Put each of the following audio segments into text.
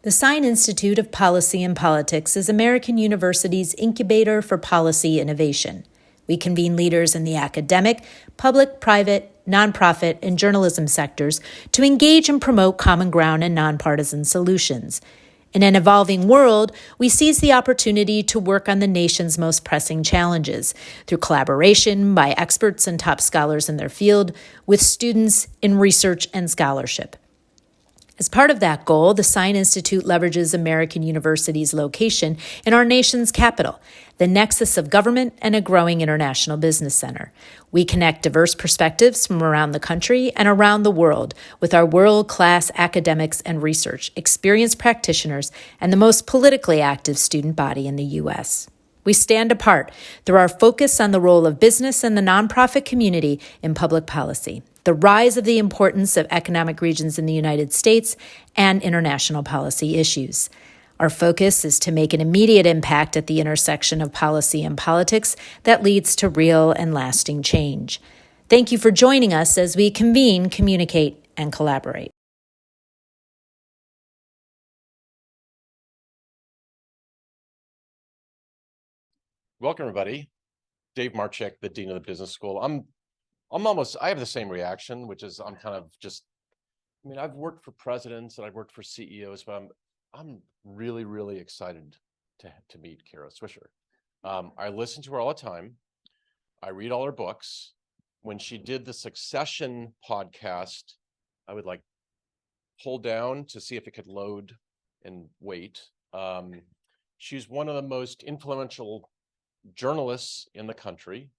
The Sine Institute of Policy and Politics is American University's incubator for policy innovation. We convene leaders in the academic, public, private, nonprofit, and journalism sectors to engage and promote common ground and nonpartisan solutions. In an evolving world, we seize the opportunity to work on the nation's most pressing challenges through collaboration by experts and top scholars in their field with students in research and scholarship. As part of that goal, the Sine Institute leverages American University's location in our nation's capital, the nexus of government and a growing international business center. We connect diverse perspectives from around the country and around the world with our world-class academics and research, experienced practitioners, and the most politically active student body in the U.S. We stand apart through our focus on the role of business and the nonprofit community in public policy, the rise of the importance of economic regions in the United States, and international policy issues. Our focus is to make an immediate impact at the intersection of policy and politics that leads to real and lasting change. Thank you for joining us as we convene, communicate, and collaborate. Welcome, everybody. Dave Marchek, the Dean of the Business School. I have the same reaction, which is I'm kind of just, I've worked for presidents and I've worked for CEOs, but I'm really, really excited to meet Kara Swisher. I listen to her all the time. I read all her books. When she did the Succession podcast, I would pull down to see if it could load and wait. She's one of the most influential journalists in the country,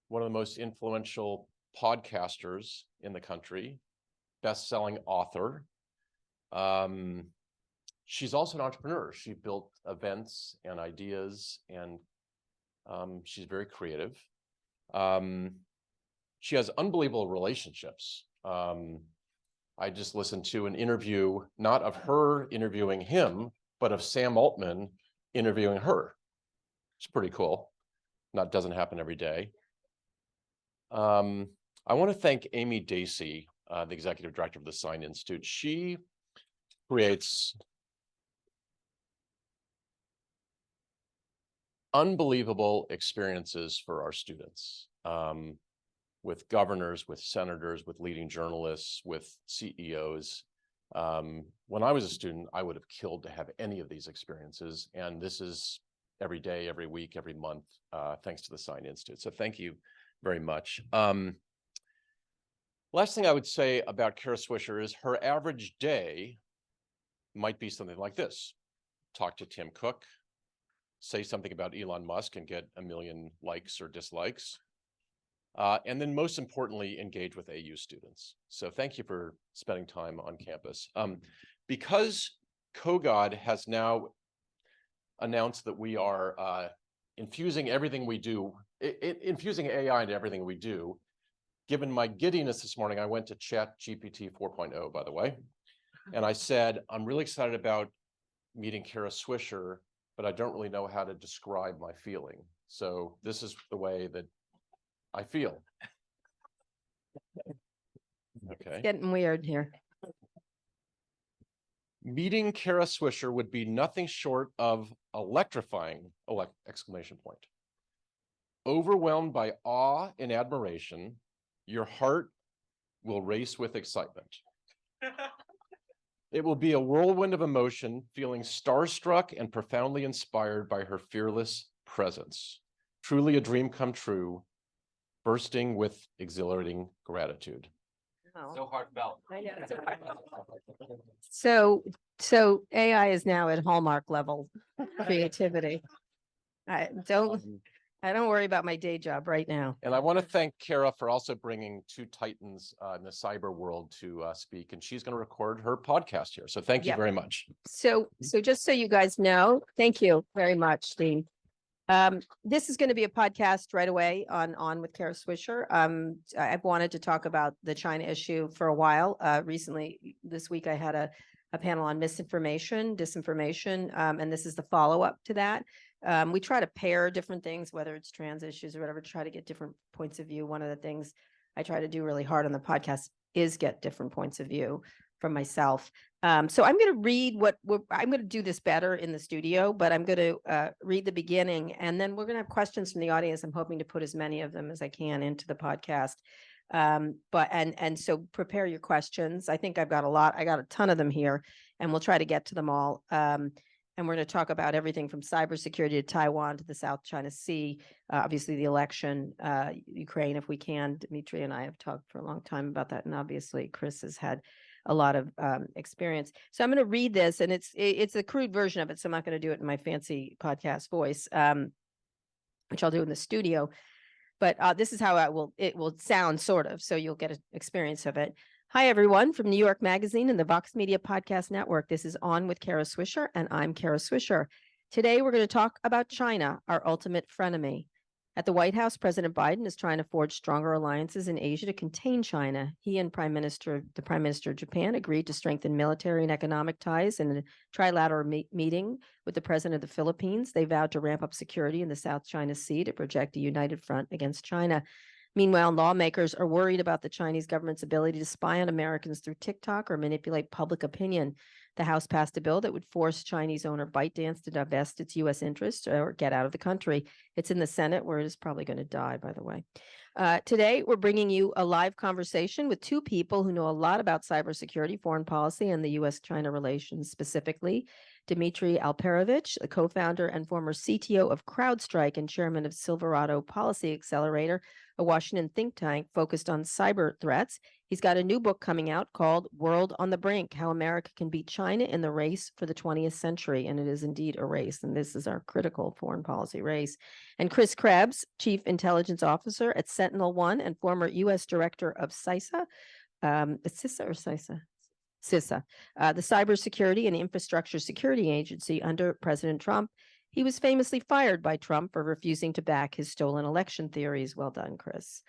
one of the most influential podcasters in the country, best-selling author. She's also an entrepreneur. She built events and ideas, and she's very creative. She has unbelievable relationships. I just listened to an interview, not of her interviewing him, but of Sam Altman interviewing her. It's pretty cool. Doesn't happen every day. I want to thank Amy Dacey, the executive director of the Sine Institute. She creates unbelievable experiences for our students, with governors, with senators, with leading journalists, with CEOs. When I was a student, I would have killed to have any of these experiences, and this is every day, every week, every month, thanks to the Sine Institute. So thank you very much. Last thing I would say about Kara Swisher is her average day might be something like this. Talk to Tim Cook, say something about Elon Musk and get 1 million likes or dislikes. And then most importantly, engage with AU students. So thank you for spending time on campus. Because KOGOD has now announced that we are infusing everything we do, infusing AI into everything we do. Given my giddiness this morning, I went to ChatGPT 4.0, by the way, and I said, I'm really excited about meeting Kara Swisher, but I don't really know how to describe my feeling. So this is the way that I feel. Okay. It's getting weird here. Meeting Kara Swisher would be nothing short of electrifying, exclamation point. Overwhelmed by awe and admiration, your heart will race with excitement. It will be a whirlwind of emotion, feeling starstruck and profoundly inspired by her fearless presence. Truly a dream come true, bursting with exhilarating gratitude. So heartfelt. I know. So AI is now at Hallmark level creativity. I don't worry about my day job right now. And I want to thank Kara for also bringing two titans in the cyber world to speak, and she's going to record her podcast here. So thank you very much. So just so you guys know, thank you very much, Dean. This is going to be a podcast right away on with Kara Swisher. I've wanted to talk about the China issue for a while. Recently, this week, I had a panel on misinformation, disinformation, and this is the follow-up to that. We try to pair different things, whether it's trans issues or whatever, try to get different points of view. One of the things I try to do really hard on the podcast is get different points of view. from myself. So I'm going to read I'm going to do this better in the studio, but I'm going to read the beginning, and then we're going to have questions from the audience. I'm hoping to put as many of them as I can into the podcast. So prepare your questions. I think I've got a lot. I got a ton of them here, and we'll try to get to them all. And we're going to talk about everything from cybersecurity to Taiwan to the South China Sea, obviously the election, Ukraine, if we can. Dmitri and I have talked for a long time about that, and obviously Chris has had a lot of experience. So I'm going to read this, and it's a crude version of it, so I'm not going to do it in my fancy podcast voice, which I'll do in the studio. But this is how it will sound, sort of, so you'll get an experience of it. Hi, everyone, from New York Magazine and the Vox Media Podcast Network. This is On with Kara Swisher, and I'm Kara Swisher. Today, we're going to talk about China, our ultimate frenemy. At the White House, President Biden is trying to forge stronger alliances in Asia to contain China. He and the Prime Minister of Japan agreed to strengthen military and economic ties in a trilateral meeting with the President of the Philippines. They vowed to ramp up security in the South China Sea to project a united front against China. Meanwhile, lawmakers are worried about the Chinese government's ability to spy on Americans through TikTok or manipulate public opinion. The House passed a bill that would force Chinese owner ByteDance to divest its U.S. interests or get out of the country. It's in the Senate, where it is probably going to die, by the way. Today, we're bringing you a live conversation with two people who know a lot about cybersecurity, foreign policy, and the U.S.-China relations specifically. Dmitri Alperovitch, the co-founder and former CTO of Crowdstrike and chairman of Silverado Policy Accelerator, a Washington think tank focused on cyber threats. He's got a new book coming out called World on the Brink, How America Can Beat China in the Race for the 20th Century. And it is indeed a race, and this is our critical foreign policy race. And Chris Krebs, Chief Intelligence Officer at Sentinel-1 and former U.S. Director of CISA, CISA or CISA? CISA, the Cybersecurity and Infrastructure Security Agency under President Trump. He was famously fired by Trump for refusing to back his stolen election theories. Well done, Chris.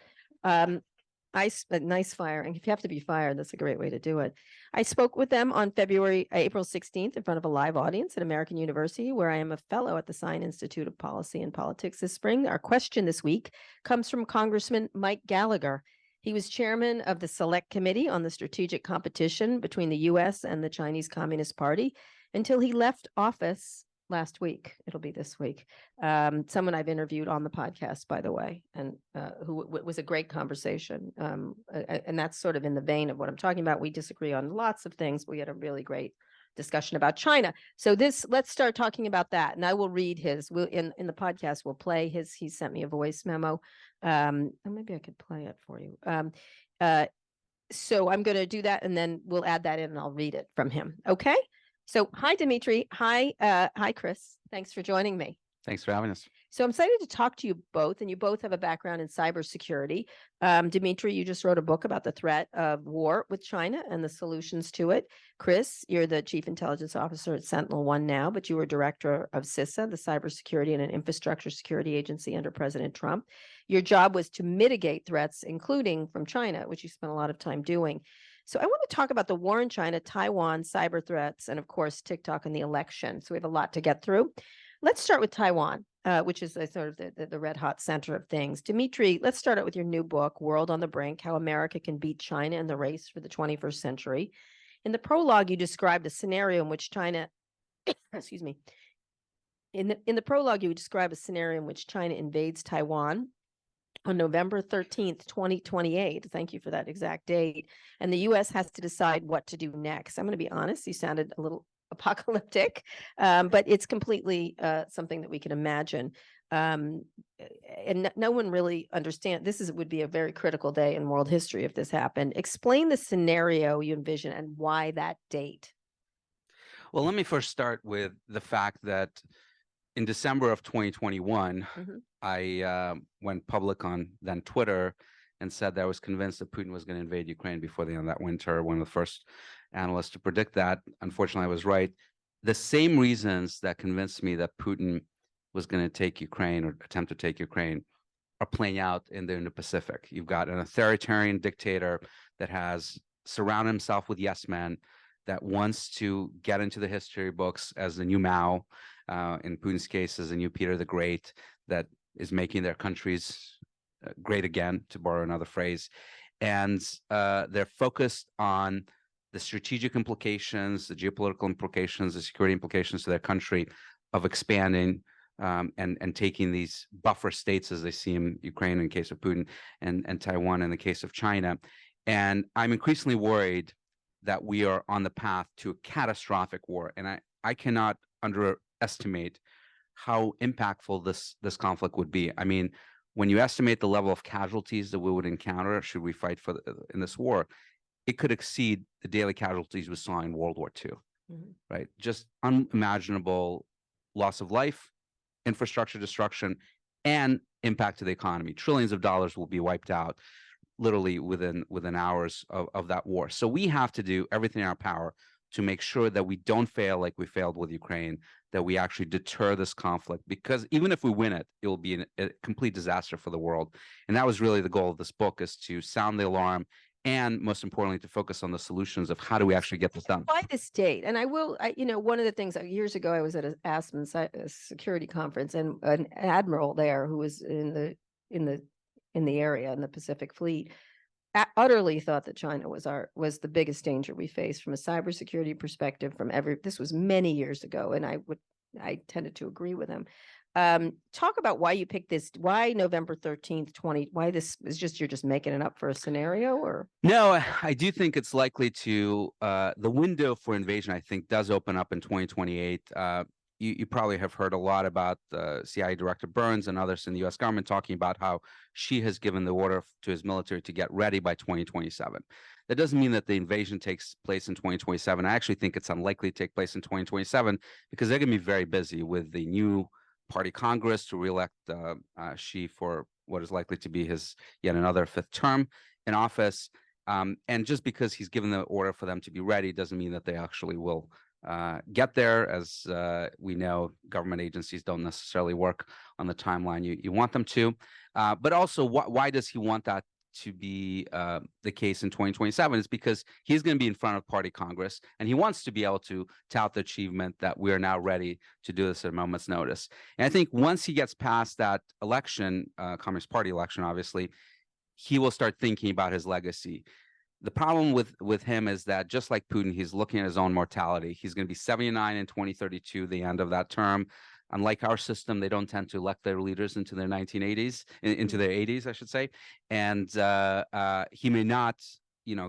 Nice firing. If you have to be fired, that's a great way to do it. I spoke with them on April 16th in front of a live audience at American University, where I am a fellow at the Sine Institute of Policy and Politics this spring. Our question this week comes from Congressman Mike Gallagher. He was chairman of the Select Committee on the Strategic Competition between the U.S. and the Chinese Communist Party until he left office last week. It'll be this week. Someone I've interviewed on the podcast, by the way, and who was a great conversation. And that's sort of in the vein of what I'm talking about. We disagree on lots of things. We had a really great discussion about China. So let's start talking about that. And I will read his. In the podcast, we'll play his. He sent me a voice memo. Maybe I could play it for you. So I'm going to do that, and then we'll add that in, and I'll read it from him. Okay. So hi, Dmitri. Hi, Chris. Thanks for joining me. Thanks for having us. So I'm excited to talk to you both, and you both have a background in cybersecurity. Dmitri, you just wrote a book about the threat of war with China and the solutions to it. Chris, you're the Chief Intelligence Officer at Sentinel-1 now, but you were Director of CISA, the Cybersecurity and Infrastructure Security Agency under President Trump. Your job was to mitigate threats, including from China, which you spent a lot of time doing. So I want to talk about the war in China, Taiwan, cyber threats, and of course, TikTok and the election. So we have a lot to get through. Let's start with Taiwan, which is sort of the red hot center of things. Dmitri, let's start out with your new book, World on the Brink, How America Can Beat China in the Race for the 21st Century. In the prologue, you described a scenario in which China, excuse me, in the prologue, you describe a scenario in which China invades Taiwan on November 13th, 2028. Thank you for that exact date. And the U.S. has to decide what to do next. I'm going to be honest, you sounded a little apocalyptic, but it's completely something that we can imagine. And no one really understands. This would be a very critical day in world history if this happened. Explain the scenario you envision and why that date. Well, let me first start with the fact that in December of 2021, I went public on then Twitter and said that I was convinced that Putin was going to invade Ukraine before the end of that winter. One of the first analysts to predict that. Unfortunately, I was right. The same reasons that convinced me that Putin was going to take Ukraine or attempt to take Ukraine are playing out in the Indo-Pacific. You've got an authoritarian dictator that has surrounded himself with yes men, that wants to get into the history books as the new Mao, in Putin's case, as the new Peter the Great, that is making their countries great again, to borrow another phrase. And they're focused on the strategic implications, the geopolitical implications, the security implications to their country of expanding and taking these buffer states as they see in Ukraine in the case of Putin and Taiwan in the case of China. And I'm increasingly worried that we are on the path to a catastrophic war. And I cannot underestimate how impactful this conflict would be. I mean, when you estimate the level of casualties that we would encounter should we fight in this war, it could exceed the daily casualties we saw in World War II, right? Just unimaginable loss of life, infrastructure destruction, and impact to the economy. Trillions of dollars will be wiped out literally within hours of that war. So we have to do everything in our power to make sure that we don't fail like we failed with Ukraine, that we actually deter this conflict, because even if we win it, it will be a complete disaster for the world. And that was really the goal of this book, is to sound the alarm and, most importantly, to focus on the solutions of how do we actually get this done. By this date, and one of the things years ago, I was at an Aspen security conference, and an admiral there who was in the area in the Pacific Fleet utterly thought that China was the biggest danger we face from a cybersecurity perspective. This was many years ago, and I tended to agree with him. Talk about why you picked this. Why November 13th, why this is you're just making it up for a scenario, or? No, I do think it's likely to, the window for invasion, I think, does open up in 2028. You probably have heard a lot about CIA Director Burns and others in the U.S. government talking about how she has given the order to his military to get ready by 2027. That doesn't mean that the invasion takes place in 2027. I actually think it's unlikely to take place in 2027 because they're going to be very busy with the new party Congress to reelect Xi for what is likely to be his yet another fifth term in office. And just because he's given the order for them to be ready doesn't mean that they actually will get there. As we know, government agencies don't necessarily work on the timeline you want them to. But also, why does he want that to be the case in 2027? Is because he's going to be in front of party Congress, and he wants to be able to tout the achievement that we're now ready to do this at a moment's notice. And I think once he gets past that election, Communist Party election, obviously, he will start thinking about his legacy. The problem with him is that, just like Putin, he's looking at his own mortality. He's going to be 79 in 2032, the end of that term. Unlike our system, they don't tend to elect their leaders into their 1980s, into their 80s, I should say. And he may not,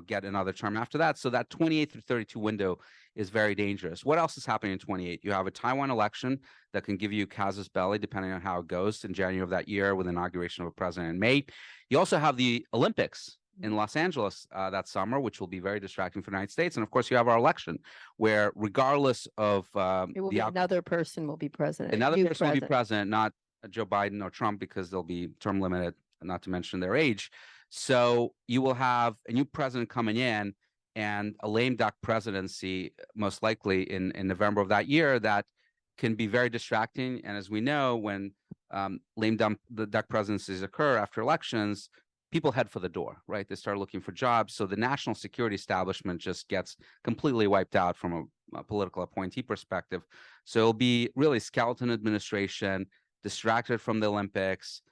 get another term after that. So that 28 through 32 window is very dangerous. What else is happening in 28? You have a Taiwan election that can give you casus belli, depending on how it goes, in January of that year, with the inauguration of a president in May. You also have the Olympics in Los Angeles that summer, which will be very distracting for the United States. And of course, you have our election, where regardless of another person will be president. Another person will be president, not Joe Biden or Trump, because they'll be term limited, not to mention their age. So you will have a new president coming in and a lame duck presidency, most likely in November of that year, that can be very distracting. And as we know, when lame duck presidencies occur after elections, people head for the door, right? They start looking for jobs. So the national security establishment just gets completely wiped out from a political appointee perspective. So it'll be really skeleton administration, distracted from the Olympics,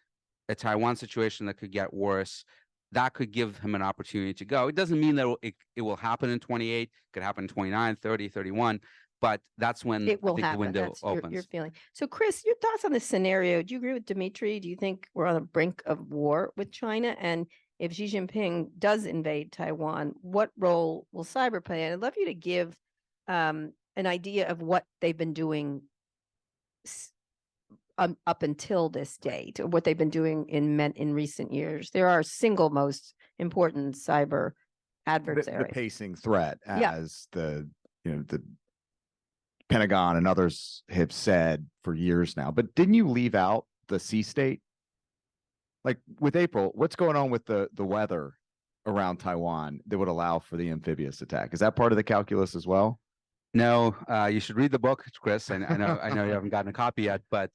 a Taiwan situation that could get worse. That could give him an opportunity to go. It doesn't mean that it will happen in 28, it could happen in 29, 30, 31. But that's when it will I think happen. the window opens. Your feeling. So, Chris, your thoughts on this scenario? Do you agree with Dmitri? Do you think we're on the brink of war with China? And if Xi Jinping does invade Taiwan, what role will cyber play? And I'd love you to give an idea of what they've been doing up until this date, or what they've been doing in recent years. There are single most important cyber adversaries. The pacing threat, as the Pentagon and others have said for years now. But didn't you leave out the sea state? Like with April, what's going on with the weather around Taiwan that would allow for the amphibious attack? Is that part of the calculus as well? No, you should read the book, Chris. I know you haven't gotten a copy yet, but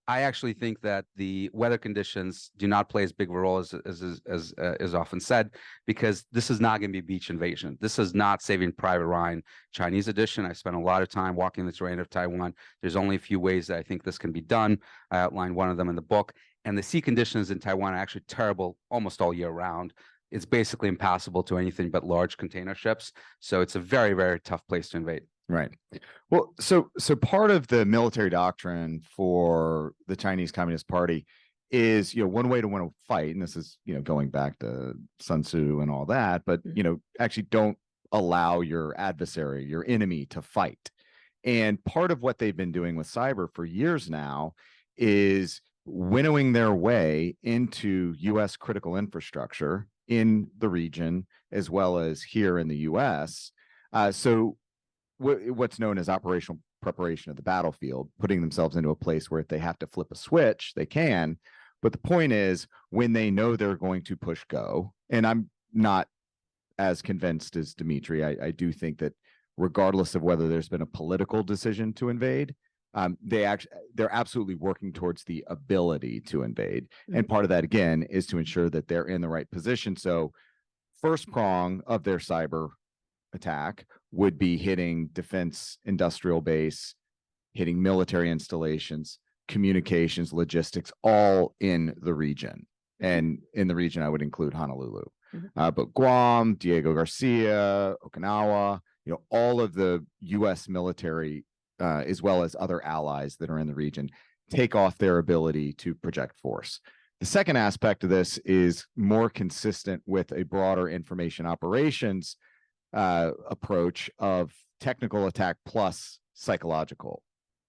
I actually think that the weather conditions do not play as big of a role as is often said, because this is not going to be a beach invasion. This is not Saving Private Ryan Chinese edition. I spent a lot of time walking the terrain of Taiwan. There's only a few ways that I think this can be done. I outlined one of them in the book. And the sea conditions in Taiwan are actually terrible almost all year round. it's basically impassable to anything but large container ships. So it's a very, very tough place to invade. Right. Well, so part of the military doctrine for the Chinese Communist Party is, one way to win a fight, and this is, going back to Sun Tzu and all that, but, actually don't allow your adversary, your enemy, to fight. And part of what they've been doing with cyber for years now is winnowing their way into U.S. critical infrastructure in the region, as well as here in the U.S. So what's known as operational preparation of the battlefield, putting themselves into a place where if they have to flip a switch, they can. But the point is, when they know they're going to push go, and I'm not as convinced as Dmitri, I do think that regardless of whether there's been a political decision to invade, they're absolutely working towards the ability to invade. And part of that, again, is to ensure that they're in the right position. So first prong of their cyber attack would be hitting defense industrial base, hitting military installations, communications, logistics, all in the region. And in the region, I would include Honolulu. But Guam, Diego Garcia, Okinawa, all of the U.S. military, as well as other allies that are in the region, take off their ability to project force. The second aspect of this is more consistent with a broader information operations approach of technical attack plus psychological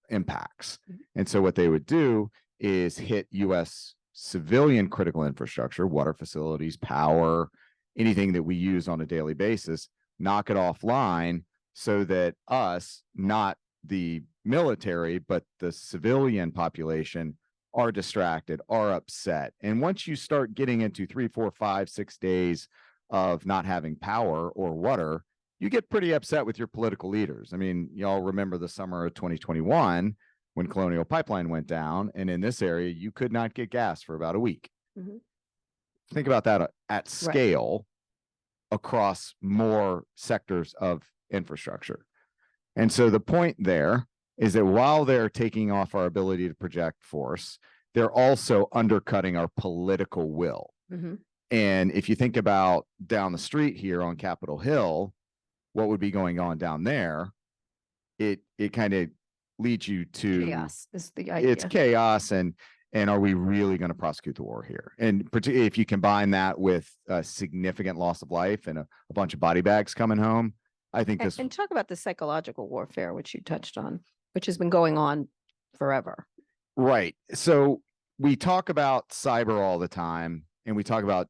impacts. And so what they would do is hit U.S. civilian critical infrastructure, water facilities, power, anything that we use on a daily basis, knock it offline so that us, not the military, but the civilian population, are distracted, are upset. And once you start getting into 3, 4, 5, 6 days of not having power or water, you get pretty upset with your political leaders. I mean, y'all remember the summer of 2021 when Colonial Pipeline went down, and in this area, you could not get gas for about a week. Think about that at scale across more sectors of infrastructure. And so the point there is that while they're taking off our ability to project force, they're also undercutting our political will. And if you think about down the street here on Capitol Hill, what would be going on down there, it kind of leads you to Chaos is the idea. It's chaos, and are we really going to prosecute the war here? And particularly if you combine that with a significant loss of life and a bunch of body bags coming home, I think this. And talk about the psychological warfare, which you touched on, which has been going on forever. Right. So we talk about cyber all the time, and we talk about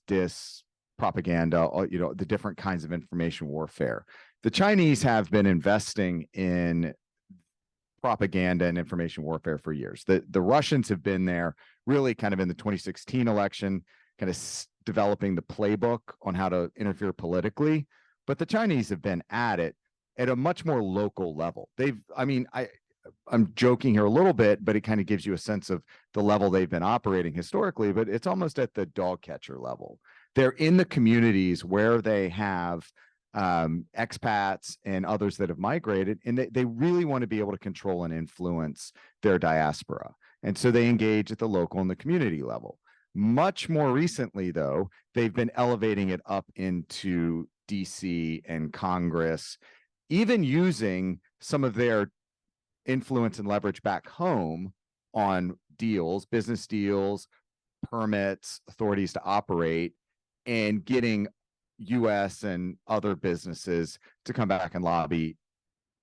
dis propaganda, the different kinds of information warfare. The Chinese have been investing in propaganda and information warfare for years. The Russians have been there really kind of in the 2016 election, kind of developing the playbook on how to interfere politically. But the Chinese have been at it at a much more local level. I'm joking here a little bit, but it kind of gives you a sense of the level they've been operating historically, but it's almost at the dog catcher level. They're in the communities where they have expats and others that have migrated, and they really want to be able to control and influence their diaspora. And so they engage at the local and the community level. Much more recently, though, they've been elevating it up into DC and Congress, even using some of their influence and leverage back home on deals, business deals, permits, authorities to operate, and getting US and other businesses to come back and lobby.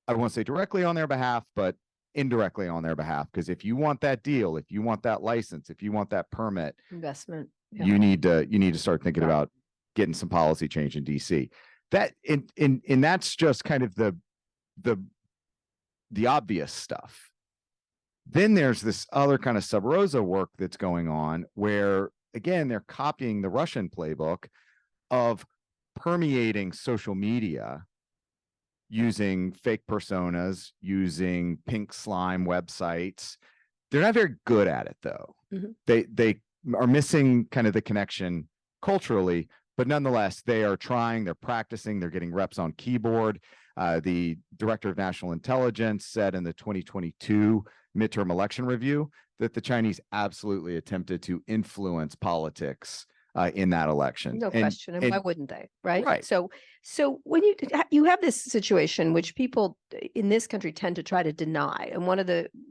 I won't say directly on their behalf, but indirectly on their behalf. Because if you want that deal, if you want that license, if you want that permit, Investment, you need to start thinking about getting some policy change in DC. That and that's just kind of the obvious stuff. Then there's this other kind of sub rosa work that's going on where, again, they're copying the Russian playbook of permeating social media using fake personas, using pink slime websites. They're not very good at it, though. They are missing kind of the connection culturally, but nonetheless, they are trying, they're practicing, they're getting reps on keyboard. The director of national intelligence said in the 2022 midterm election review that the Chinese absolutely attempted to influence politics in that election. No question. And why wouldn't they? Right. Right. So when you have this situation, which people in this country tend to try to deny, and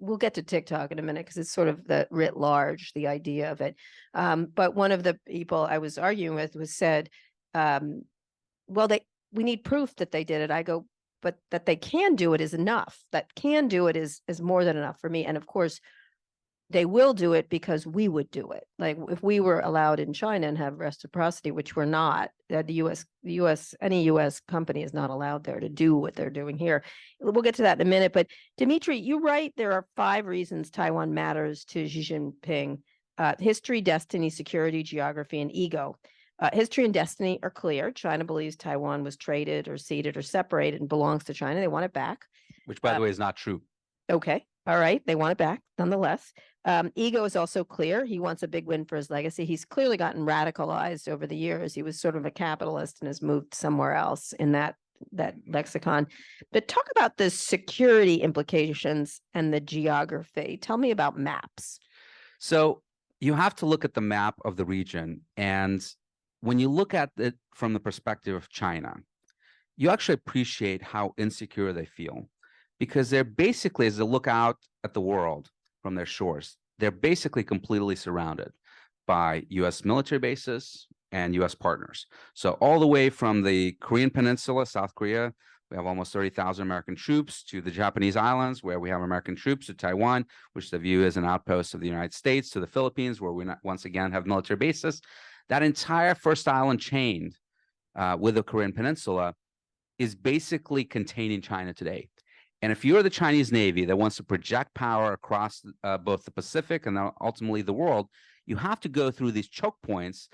we'll get to TikTok in a minute because it's sort of the writ large, the idea of it. But one of the people I was arguing with said, well, we need proof that they did it. I go, but that they can do it is enough. That can do it is more than enough for me. And of course, they will do it because we would do it. Like if we were allowed in China and have reciprocity, which we're not, any U.S. company is not allowed there to do what they're doing here. We'll get to that in a minute. But Dmitri, you're right. There are 5 reasons Taiwan matters to Xi Jinping: history, destiny, security, geography, and ego. History and destiny are clear. China believes Taiwan was traded or ceded or separated and belongs to China. They want it back. Which, by the way, is not true. Okay. All right. They want it back nonetheless. Ego is also clear. He wants a big win for his legacy. He's clearly gotten radicalized over the years. He was sort of a capitalist and has moved somewhere else in that lexicon. But talk about the security implications and the geography. Tell me about maps. So you have to look at the map of the region. And when you look at it from the perspective of China, you actually appreciate how insecure they feel, because they're basically, as they look out at the world from their shores, they're basically completely surrounded by U.S. military bases and U.S. partners. So all the way from the Korean Peninsula, South Korea, we have almost 30,000 American troops, to the Japanese islands, where we have American troops, to Taiwan, which they view as an outpost of the United States, to the Philippines, where we once again have military bases. That entire first island chain with the Korean Peninsula is basically containing China today. And if you're the Chinese Navy that wants to project power across both the Pacific and then ultimately the world, you have to go through these choke points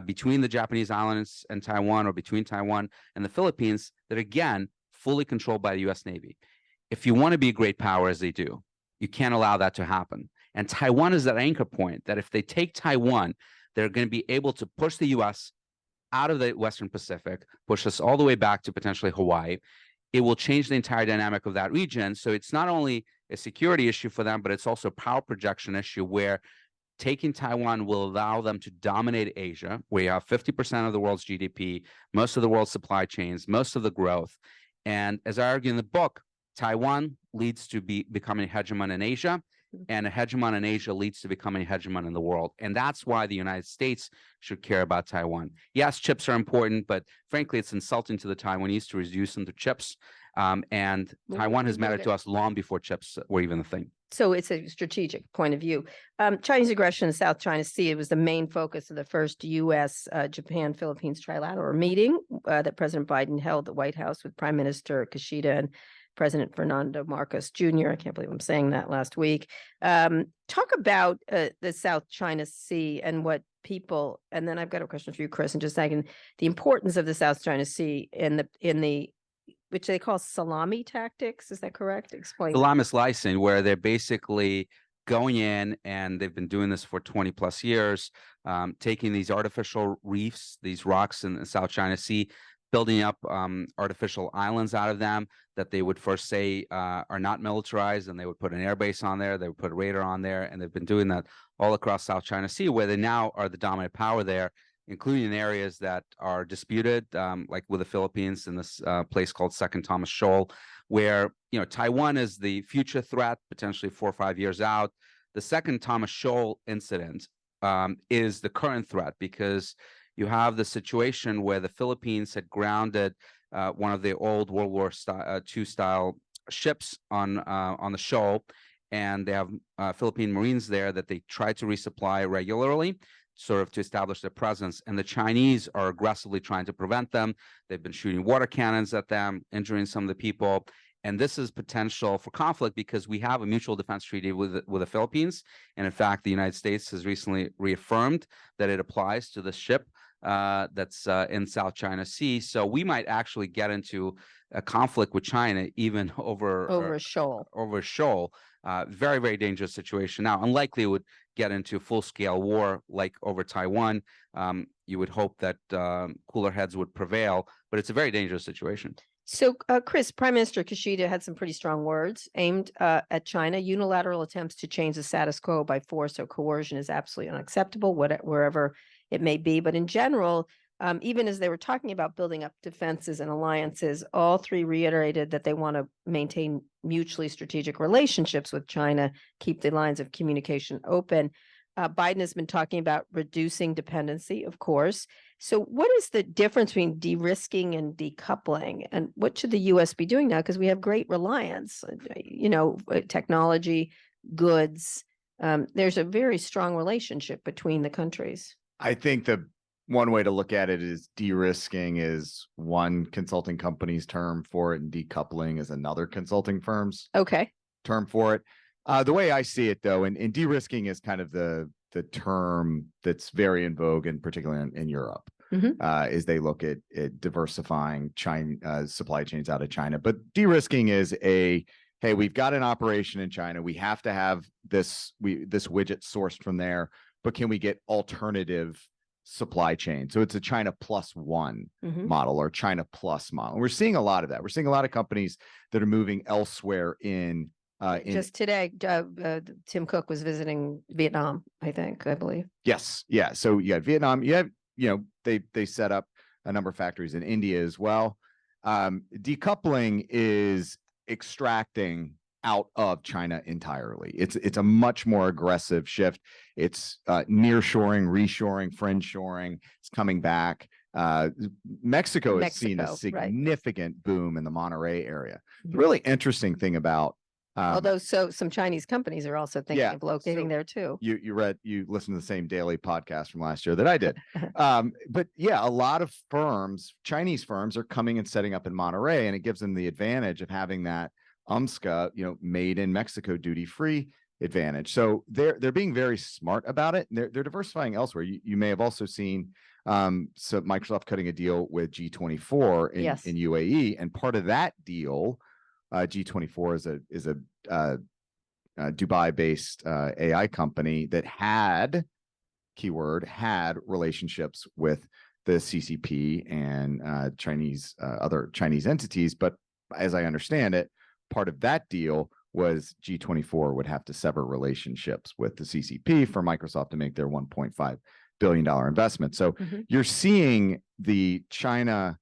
between the Japanese islands and Taiwan, or between Taiwan and the Philippines, that again, fully controlled by the US Navy. If you want to be a great power, as they do, you can't allow that to happen. And Taiwan is that anchor point that if they take Taiwan, they're going to be able to push the US out of the Western Pacific, push us all the way back to potentially Hawaii. It will change the entire dynamic of that region. So it's not only a security issue for them, but it's also a power projection issue, where taking Taiwan will allow them to dominate Asia, where you have 50% of the world's GDP, most of the world's supply chains, most of the growth. And as I argue in the book, Taiwan leads to becoming a hegemon in Asia, and a hegemon in Asia leads to becoming a hegemon in the world. And that's why the United States should care about Taiwan. Yes, chips are important, but frankly, it's insulting to the Taiwanese to reduce them to chips. And Taiwan has mattered to us long before chips were even a thing. So it's a strategic point of view. Chinese aggression in the South China Sea, it was the main focus of the first U.S. Japan Philippines trilateral meeting that President Biden held at the White House with Prime Minister Kishida and President Fernando Marcos Jr. I can't believe I'm saying that last week. Talk about the South China Sea and what people, and then I've got a question for you, Chris, in just a second, the importance of the South China Sea in the which they call salami tactics. Is that correct? Explain. Salami slicing, where they're basically going in, and they've been doing this for 20 plus years, taking these artificial reefs, these rocks in the South China Sea, building up artificial islands out of them that they would first say are not militarized, and they would put an airbase on there, they would put a radar on there, and they've been doing that all across South China Sea, where they now are the dominant power there, including in areas that are disputed, like with the Philippines in this place called Second Thomas Shoal, where Taiwan is the future threat, potentially 4 or 5 years out. The Second Thomas Shoal incident is the current threat, because you have the situation where the Philippines had grounded one of the old World War II style ships on the shoal, and they have Philippine Marines there that they try to resupply regularly, sort of to establish their presence. And the Chinese are aggressively trying to prevent them. They've been shooting water cannons at them, injuring some of the people. And this is potential for conflict, because we have a mutual defense treaty with the Philippines. And in fact, the United States has recently reaffirmed that it applies to the ship that's in South China Sea. So we might actually get into a conflict with China, even over a shoal. Over a shoal. Very, very dangerous situation. Now, unlikely it would get into full-scale war like over Taiwan. You would hope that cooler heads would prevail, but it's a very dangerous situation. So, Chris, Prime Minister Kishida had some pretty strong words aimed at China. Unilateral attempts to change the status quo by force or coercion is absolutely unacceptable, wherever it may be. But in general, even as they were talking about building up defenses and alliances, all three reiterated that they want to maintain mutually strategic relationships with China, keep the lines of communication open. Biden has been talking about reducing dependency, of course. So what is the difference between de-risking and decoupling? And what should the U.S. be doing now? Because we have great reliance, technology, goods. There's a very strong relationship between the countries. I think the one way to look at it is de-risking is one consulting company's term for it, and decoupling is another consulting firm's term for it. The way I see it, though, and de-risking is kind of the term that's very in vogue, and particularly in Europe, is they look at diversifying China supply chains out of China. But de-risking is hey, we've got an operation in China. We have to have this widget sourced from there, but can we get alternative supply chain? So it's a China plus one model, or China plus model. And we're seeing a lot of that. We're seeing a lot of companies that are moving elsewhere in. Just today, Tim Cook was visiting Vietnam, I believe. Yes. Yeah. So you got Vietnam, they set up a number of factories in India as well. Decoupling is extracting out of China entirely. It's a much more aggressive shift. It's nearshoring, reshoring, friendshoring. It's coming back. Mexico has seen a significant boom in the Monterey area. The really interesting thing about although some Chinese companies are also thinking of locating there too. You listened to the same daily podcast from last year that I did. But yeah, a lot of Chinese firms are coming and setting up in Monterey, and it gives them the advantage of having that UMSCA, made in Mexico duty-free advantage. So they're being very smart about it. And they're diversifying elsewhere. You may have also seen so Microsoft cutting a deal with G24 in UAE, and part of that deal, G24 is a Dubai-based AI company that had relationships with the CCP and other Chinese entities. But as I understand it, part of that deal was G24 would have to sever relationships with the CCP for Microsoft to make their $1.5 billion investment. So you're seeing the China,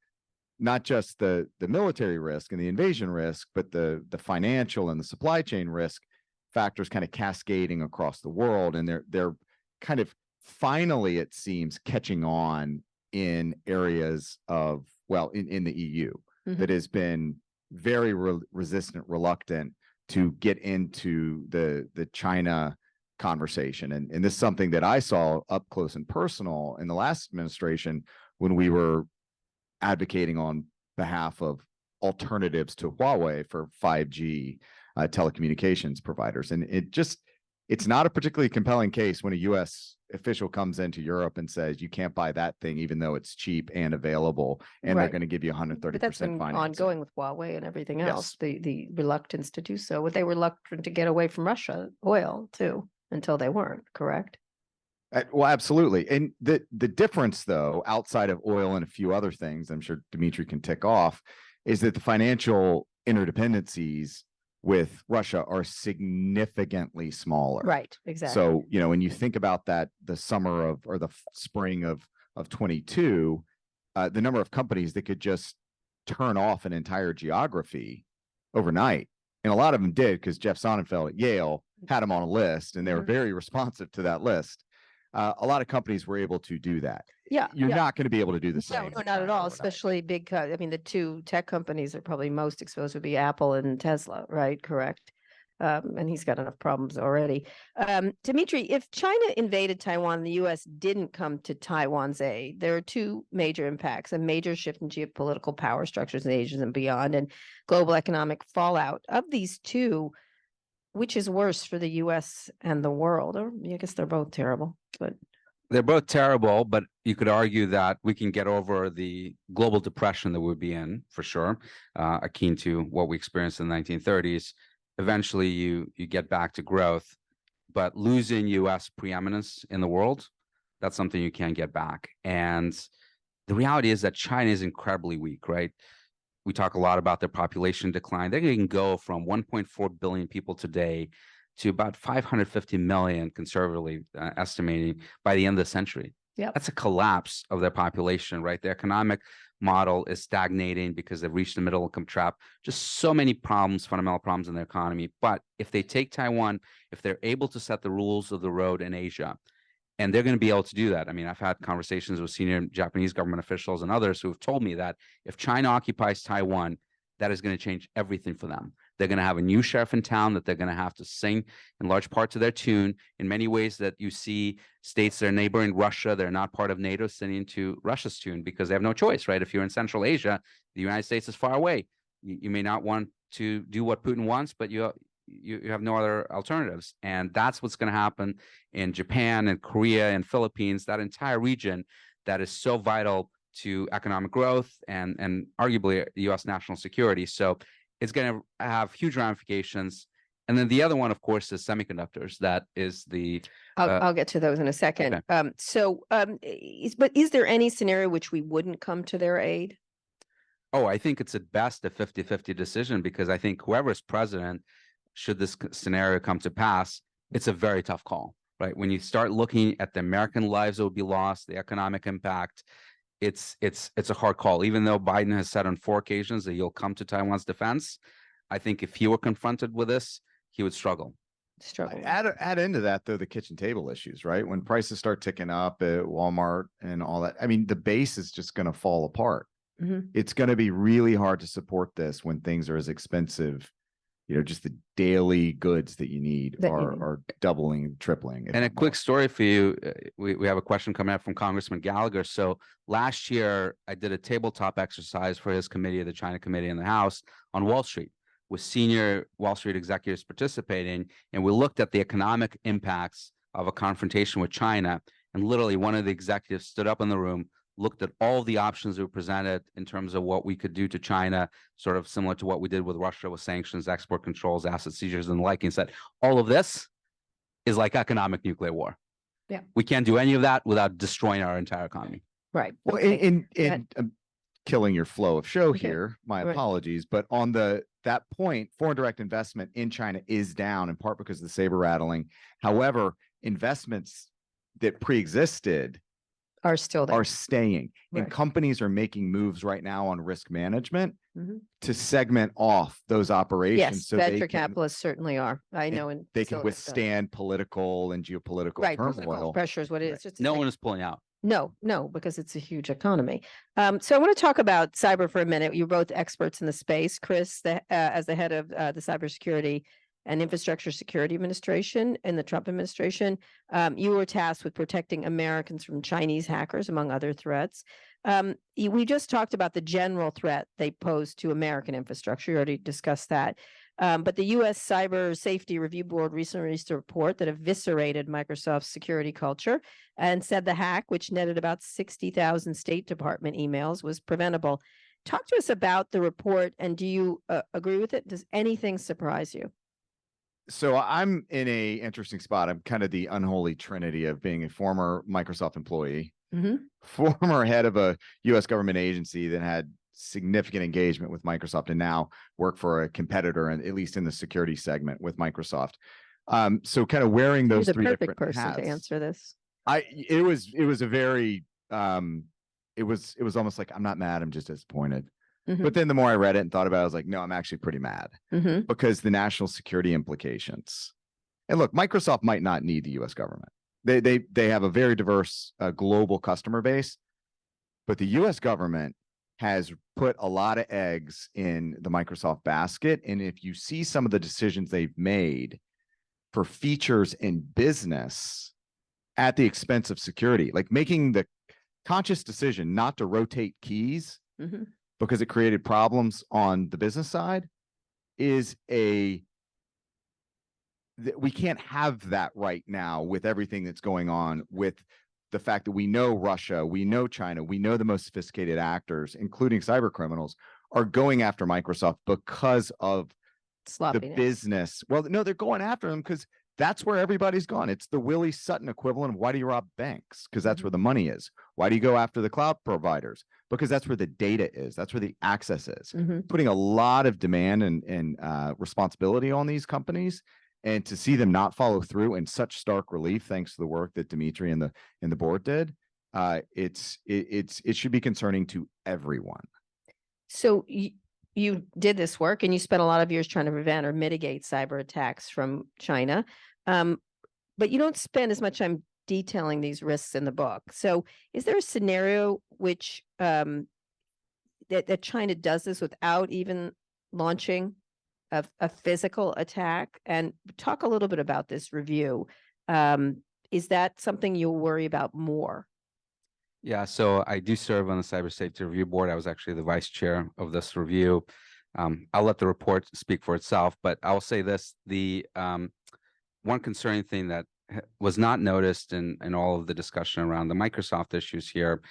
not just the military risk and the invasion risk, but the financial and the supply chain risk factors kind of cascading across the world. And they're kind of finally, it seems, catching on in areas of, in the EU that has been very reluctant to get into the China conversation. And this is something that I saw up close and personal in the last administration when we were advocating on behalf of alternatives to Huawei for 5G telecommunications providers. And it's not a particularly compelling case when a U.S. official comes into Europe and says, you can't buy that thing, even though it's cheap and available, and they're going to give you 130% But that's been ongoing with Huawei and everything else, the reluctance to do so. They were reluctant to get away from Russia oil too, until they weren't, correct? Well, absolutely. And the difference, though, outside of oil and a few other things, I'm sure Dmitri can tick off, is that the financial interdependencies with Russia are significantly smaller. Right, exactly. So, when you think about that, the summer or the spring of 22, the number of companies that could just turn off an entire geography overnight, and a lot of them did, because Jeff Sonnenfeld at Yale had them on a list, and they were very responsive to that list. A lot of companies were able to do that. Yeah. You're not going to be able to do the same. No, not at all, especially big, the two tech companies that are probably most exposed would be Apple and Tesla, right? Correct. And he's got enough problems already. Dmitri, if China invaded Taiwan and the U.S. didn't come to Taiwan's aid, there are two major impacts: a major shift in geopolitical power structures in Asia and beyond, and global economic fallout. Of these two, which is worse for the U.S. and the world? Or I guess they're both terrible, but they're both terrible. But you could argue that we can get over the global depression that we'd be in, for sure, akin to what we experienced in the 1930s. Eventually, you get back to growth, but losing U.S. preeminence in the world, that's something you can't get back. And the reality is that China is incredibly weak, right? We talk a lot about their population decline. They can go from 1.4 billion people today to about 550 million, conservatively estimating, by the end of the century. Yep. That's a collapse of their population, right? The economic model is stagnating because they've reached the middle income trap. Just so many problems, fundamental problems in their economy. But if they take Taiwan, if they're able to set the rules of the road in Asia, and they're going to be able to do that. I mean, I've had conversations with senior Japanese government officials and others who have told me that if China occupies Taiwan, that is going to change everything for them. They're going to have a new sheriff in town that they're going to have to sing in large part to their tune. In many ways that you see states that are neighboring Russia, they're not part of NATO, singing to Russia's tune because they have no choice, right? If you're in Central Asia, the United States is far away. You may not want to do what Putin wants, but you have no other alternatives. And that's what's going to happen in Japan and Korea and Philippines, that entire region that is so vital to economic growth and arguably U.S. national security. So it's going to have huge ramifications. And then the other one, of course, is semiconductors. That is the I'll get to those in a second. Okay. But is there any scenario which we wouldn't come to their aid? Oh, I think it's at best a 50-50 decision, because I think whoever's president, should this scenario come to pass, it's a very tough call, right? When you start looking at the American lives that would be lost, the economic impact, it's a hard call. Even though Biden has said on 4 occasions that he'll come to Taiwan's defense, I think if he were confronted with this, he would struggle. Add into that, though, the kitchen table issues, right? When prices start ticking up at Walmart and all that, I mean, the base is just going to fall apart. Mhm. It's going to be really hard to support this when things are as expensive. You know, just the daily goods that you need are doubling, tripling. And a quick story for you. We have a question coming up from Congressman Gallagher. So last year, I did a tabletop exercise for his committee, the China Committee in the House, on Wall Street, with senior Wall Street executives participating. And we looked at the economic impacts of a confrontation with China. And literally one of the executives stood up in the room, looked at all the options that were presented in terms of what we could do to China, sort of similar to what we did with Russia with sanctions, export controls, asset seizures, and the like, and said, all of this is like economic nuclear war. Yeah. We can't do any of that without destroying our entire economy. Right. Well, Okay. in killing your flow of show Okay. here, my Right. apologies, but on that point, foreign direct investment in China is down in part because of the saber rattling. However, investments that pre-existed Are still there. are staying, and Right. companies are making moves right now on risk management Mhm. to segment off those operations Yes, so they venture can capitalists certainly are. I know. In they can Silicon Valley. withstand political and geopolitical Right. turmoil. Political pressure is what it is. Just to No say- one is pulling out. No, because it's a huge economy. So I want to talk about cyber for a minute. You're both experts in the space. Chris, as the head of the Cybersecurity and Infrastructure Security Administration in the Trump administration, you were tasked with protecting Americans from Chinese hackers, among other threats. We just talked about the general threat they pose to American infrastructure. You already discussed that. But the U.S. Cyber Safety Review Board recently released a report that eviscerated Microsoft's security culture and said the hack, which netted about 60,000 State Department emails, was preventable. Talk to us about the report, and do you agree with it? Does anything surprise you? So I'm in a interesting spot. I'm kind of the unholy trinity of being a former Microsoft employee, Mhm. former head of a U.S. government agency that had significant engagement with Microsoft, and now work for a competitor, and at least in the security segment with Microsoft. So kind of wearing You're those the three perfect different person hats. to answer this. It was a very it was almost like, I'm not mad, I'm just disappointed. Mhm. But then the more I read it and thought about it, I was like, no, I'm actually pretty mad, Mhm. because the national security implications. And look, Microsoft might not need the US government. They have a very diverse global customer base, but the US government has put a lot of eggs in the Microsoft basket. And if you see some of the decisions they've made for features in business at the expense of security, like making the conscious decision not to rotate keys Mhm. because it created problems on the business side, is we can't have that right now with everything that's going on, with the fact that we know Russia, we know China, we know the most sophisticated actors, including cyber criminals, are going after Microsoft because of the Sloppiness. business. Well, no, they're going after them because that's where everybody's gone. It's the Willie Sutton equivalent of, why do you rob banks? Because that's where the money is. Why do you go after the cloud providers? Because that's where the data is. That's where the access is. Mhm. Putting a lot of demand and responsibility on these companies, and to see them not follow through in such stark relief, thanks to the work that Dmitri and the board did, it should be concerning to everyone. So you did this work and you spent a lot of years trying to prevent or mitigate cyber attacks from China. But you don't spend as much time detailing these risks in the book. So is there a scenario which that China does this without even launching a physical attack? And talk a little bit about this review. Is that something you'll worry about more? Yeah, so I do serve on the Cybersecurity Review Board. I was actually the vice chair of this review. I'll let the report speak for itself, but I'll say this: the one concerning thing that was not noticed in all of the discussion around the Microsoft issues here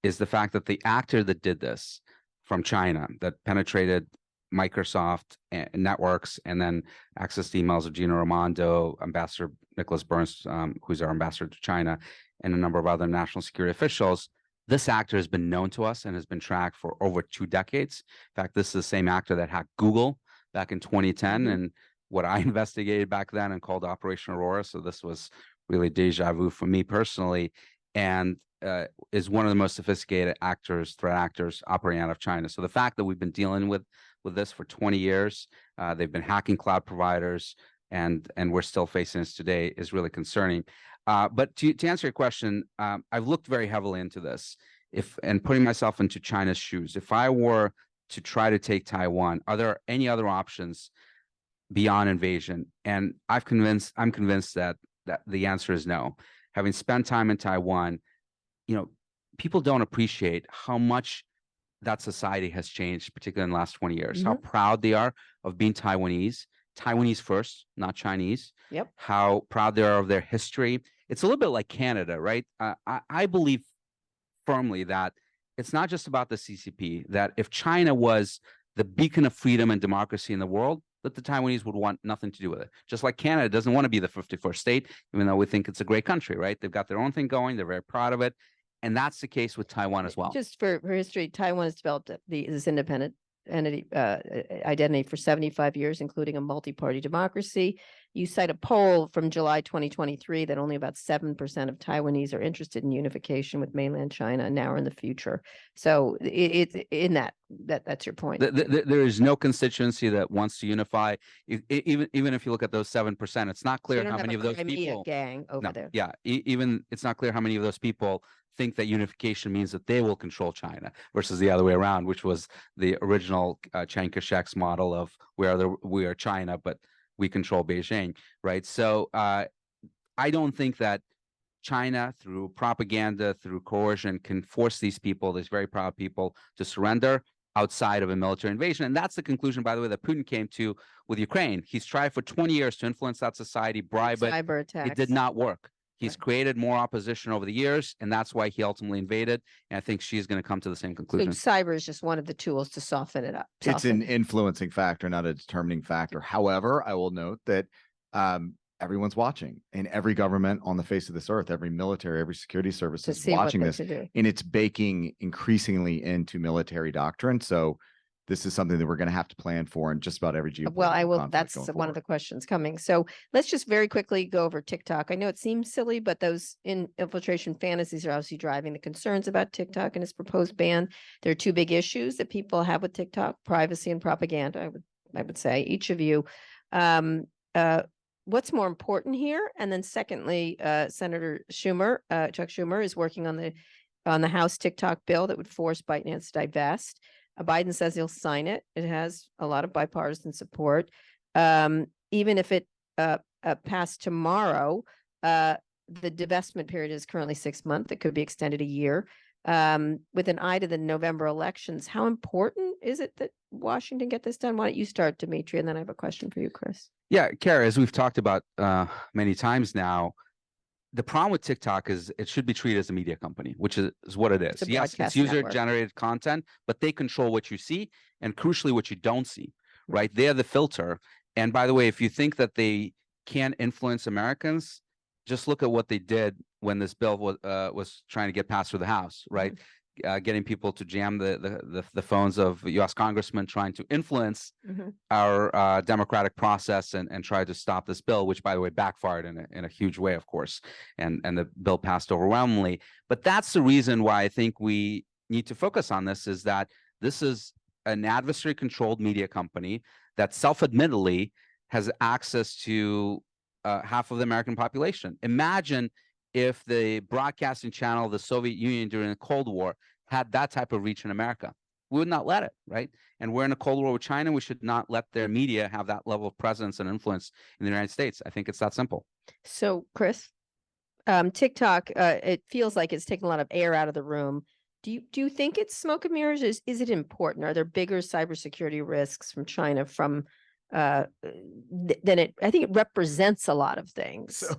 is the fact that the actor that did this from China, that penetrated Microsoft networks and then accessed emails of Gina Raimondo, Ambassador Nicholas Burns, who's our ambassador to China, and a number of other national security officials. This actor has been known to us and has been tracked for over 2 decades. In fact, this is the same actor that hacked Google back in 2010 and what I investigated back then and called Operation Aurora. So this was really deja vu for me personally, and is one of the most sophisticated threat actors operating out of China. So the fact that we've been dealing with this for 20 years, they've been hacking cloud providers, and we're still facing this today is really concerning. But to answer your question, I've looked very heavily into this. And putting myself into China's shoes, if I were to try to take Taiwan, are there any other options beyond invasion? And I'm convinced that the answer is no. Having spent time in Taiwan, people don't appreciate how much that society has changed, particularly in the last 20 years, how proud they are of being Taiwanese first, not Chinese. Yep. How proud they are of their history. It's a little bit like Canada, right? I believe firmly that it's not just about the CCP, that if China was the beacon of freedom and democracy in the world, that the Taiwanese would want nothing to do with it. Just like Canada doesn't want to be the 51st state, even though we think it's a great country, right? They've got their own thing going. They're very proud of it. And that's the case with Taiwan as well. Just for history, Taiwan has developed this independent entity identity for 75 years, including a multi-party democracy. You cite a poll from July 2023 that only about 7% of Taiwanese are interested in unification with mainland China now or in the future. So it's in that's your point. There is no constituency that wants to unify. Even if you look at those 7%, it's not clear how many of those people gang over there. Yeah, even it's not clear how many of those people think that unification means that they will control China versus the other way around, which was the original Chiang Kai-shek's model of we are China, but we control Beijing, right? So I don't think that China, through propaganda, through coercion, can force these very proud people, to surrender outside of a military invasion. And that's the conclusion, by the way, that Putin came to with Ukraine. He's tried for 20 years to influence that society, bribe it. Cyber attacks. It did not work. He's created more opposition over the years, and that's why he ultimately invaded. And I think she's going to come to the same conclusion. So cyber is just one of the tools to soften it up. It's an influencing factor, not a determining factor. However, I will note that everyone's watching, and every government on the face of this earth, every military, every security service is watching this, and it's baking increasingly into military doctrine. So this is something that we're going to have to plan for in just about every geopolitical Well, I will. conflict That's going one of forward. the questions coming. So let's just very quickly go over TikTok. I know it seems silly, but those infiltration fantasies are obviously driving the concerns about TikTok and its proposed ban. There are 2 big issues that people have with TikTok: privacy and propaganda. I would say each of you. What's more important here? And then secondly, Senator Schumer, Chuck Schumer, is working on the House TikTok bill that would force ByteDance to divest. Biden says he'll sign it. It has a lot of bipartisan support. Even if it passed tomorrow, the divestment period is currently 6 months. It could be extended a year. With an eye to the November elections, how important is it that Washington get this done? Why don't you start, Dmitri, and then I have a question for you, Chris. Yeah, Kara, as we've talked about many times now, the problem with TikTok is it should be treated as a media company, which is what it is. Yes, it's user-generated content, but they control what you see and, crucially, what you don't see, right? They're the filter. And by the way, if you think that they can't influence Americans, just look at what they did when this bill was trying to get passed through the House, right? getting people to jam the phones of U.S. congressmen trying to influence Mhm. our democratic process and try to stop this bill, which, by the way, backfired in a huge way, of course, and the bill passed overwhelmingly. But that's the reason why I think we need to focus on this, is that this is an adversary-controlled media company that self-admittedly has access to half of the American population. Imagine if the broadcasting channel of the Soviet Union during the Cold War had that type of reach in America. We would not let it, right? And we're in a Cold War with China. We should not let their media have that level of presence and influence in the United States. I think it's that simple. So, Chris, TikTok, it feels like it's taking a lot of air out of the room. Do you think it's smoke and mirrors? Is it important? Are there bigger cybersecurity risks from China from than it? I think it represents a lot of things. So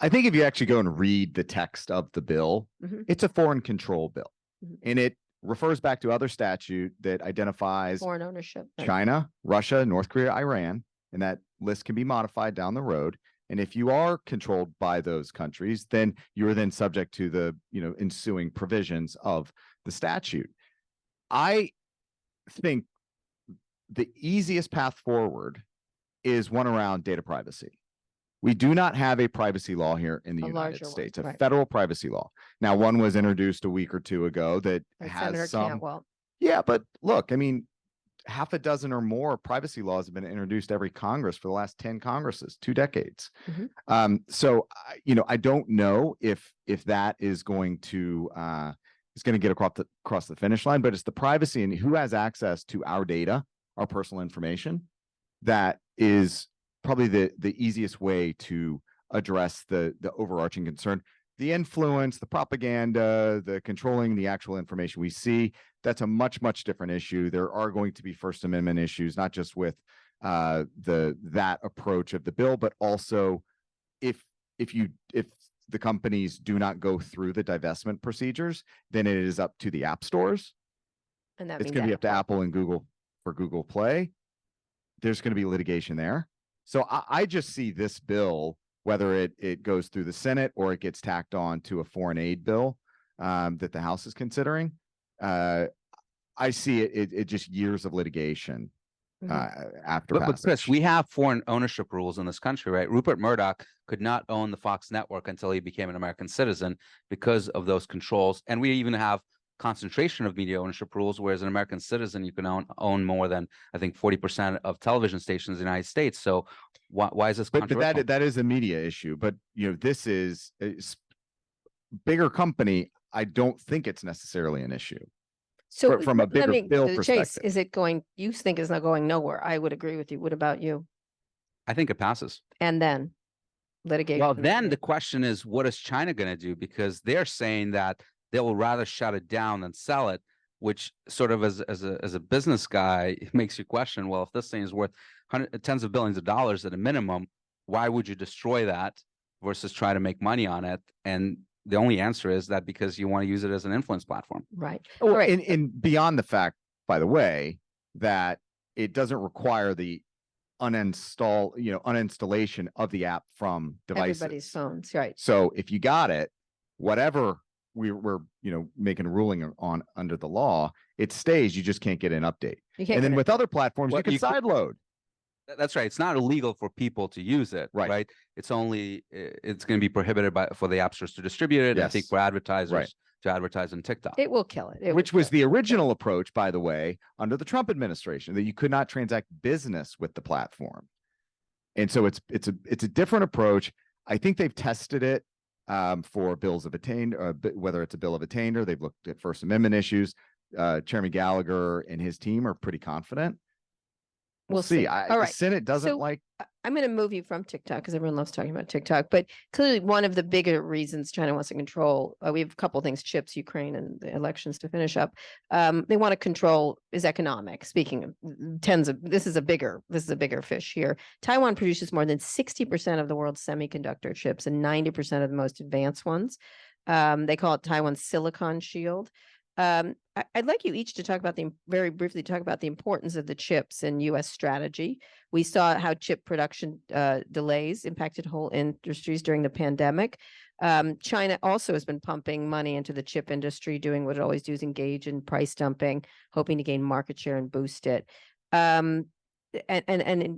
I think if you actually go and read the text of the bill, Mhm. it's a foreign control bill. Mhm. And it refers back to other statute that identifies Foreign ownership. Right. China, Russia, North Korea, Iran, and that list can be modified down the road. And if you are controlled by those countries, then you are then subject to the, ensuing provisions of the statute. I think the easiest path forward is one around data privacy. We do not have a privacy law here in the A United larger one, States, a right. federal privacy law. Now, one was introduced a week or two ago that Right, has Senator some. Cantwell. Yeah, but look, I mean, half a dozen or more privacy laws have been introduced every Congress for the last 10 Congresses, 2 decades. Mhm. So, I don't know if that is going to get across the finish line, but it's the privacy and who has access to our data, our personal information, that is probably the easiest way to address the overarching concern. The influence, the propaganda, the controlling the actual information we see, that's a much, much different issue. There are going to be First Amendment issues, not just with that approach of the bill, but also if the companies do not go through the divestment procedures, then it is up to the app stores. And that It's means going to be up to Apple. Apple and Google for Google Play. There's going to be litigation there. So I just see this bill, whether it goes through the Senate or it gets tacked on to a foreign aid bill that the House is considering. I see it just years of litigation after But passage. Chris, we have foreign ownership rules in this country, right? Rupert Murdoch could not own the Fox network until he became an American citizen because of those controls. And we even have concentration of media ownership rules, whereas an American citizen, you can own more than, I think, 40% of television stations in the United States. So why is this controversial? But that is a media issue. But this is a bigger company. I don't think it's necessarily an issue. So from a bigger bill Chase, perspective. is it going? You think it's not going nowhere? I would agree with you. What about you? I think it passes. And then litigation. Well, then the question is, what is China going to do? Because they're saying that they will rather shut it down than sell it, which sort of as a business guy, it makes you question, well, if this thing is worth tens of billions of dollars at a minimum, why would you destroy that versus try to make money on it? And the only answer is that because you want to use it as an influence platform. Right. Well, All right. and beyond the fact, by the way, that it doesn't require the uninstallation of the app from devices. Everybody's phones, right? So if you got it, whatever we're making a ruling on under the law, it stays. You just can't get an update. You can't And then get with other platforms, Well, you can you could- sideload. That's right. It's not illegal for people to use it, Right. It's only, it's going to be prohibited for the app stores to distribute it. I think Yes. for advertisers Right. to advertise on TikTok. It will kill it. It will Which was kill the original approach, by the way, under the Trump administration, that you could not transact business with the platform. And so it's a different approach. I think they've tested it for bills of attainder, whether it's a bill of attainder. They've looked at First Amendment issues. Chairman Gallagher and his team are pretty confident. We'll see. All The right. Senate doesn't So, like. I'm going to move you from TikTok because everyone loves talking about TikTok. But clearly, one of the bigger reasons China wants to control, we have a couple of things: chips, Ukraine, and the elections to finish up. They want to control is economic. Speaking of this is a bigger fish here. Taiwan produces more than 60% of the world's semiconductor chips and 90% of the most advanced ones. They call it Taiwan's Silicon Shield. I'd like you each to talk about very briefly talk about the importance of the chips in U.S. strategy. We saw how chip production delays impacted whole industries during the pandemic. China also has been pumping money into the chip industry, doing what it always does, engage in price dumping, hoping to gain market share and boost it. And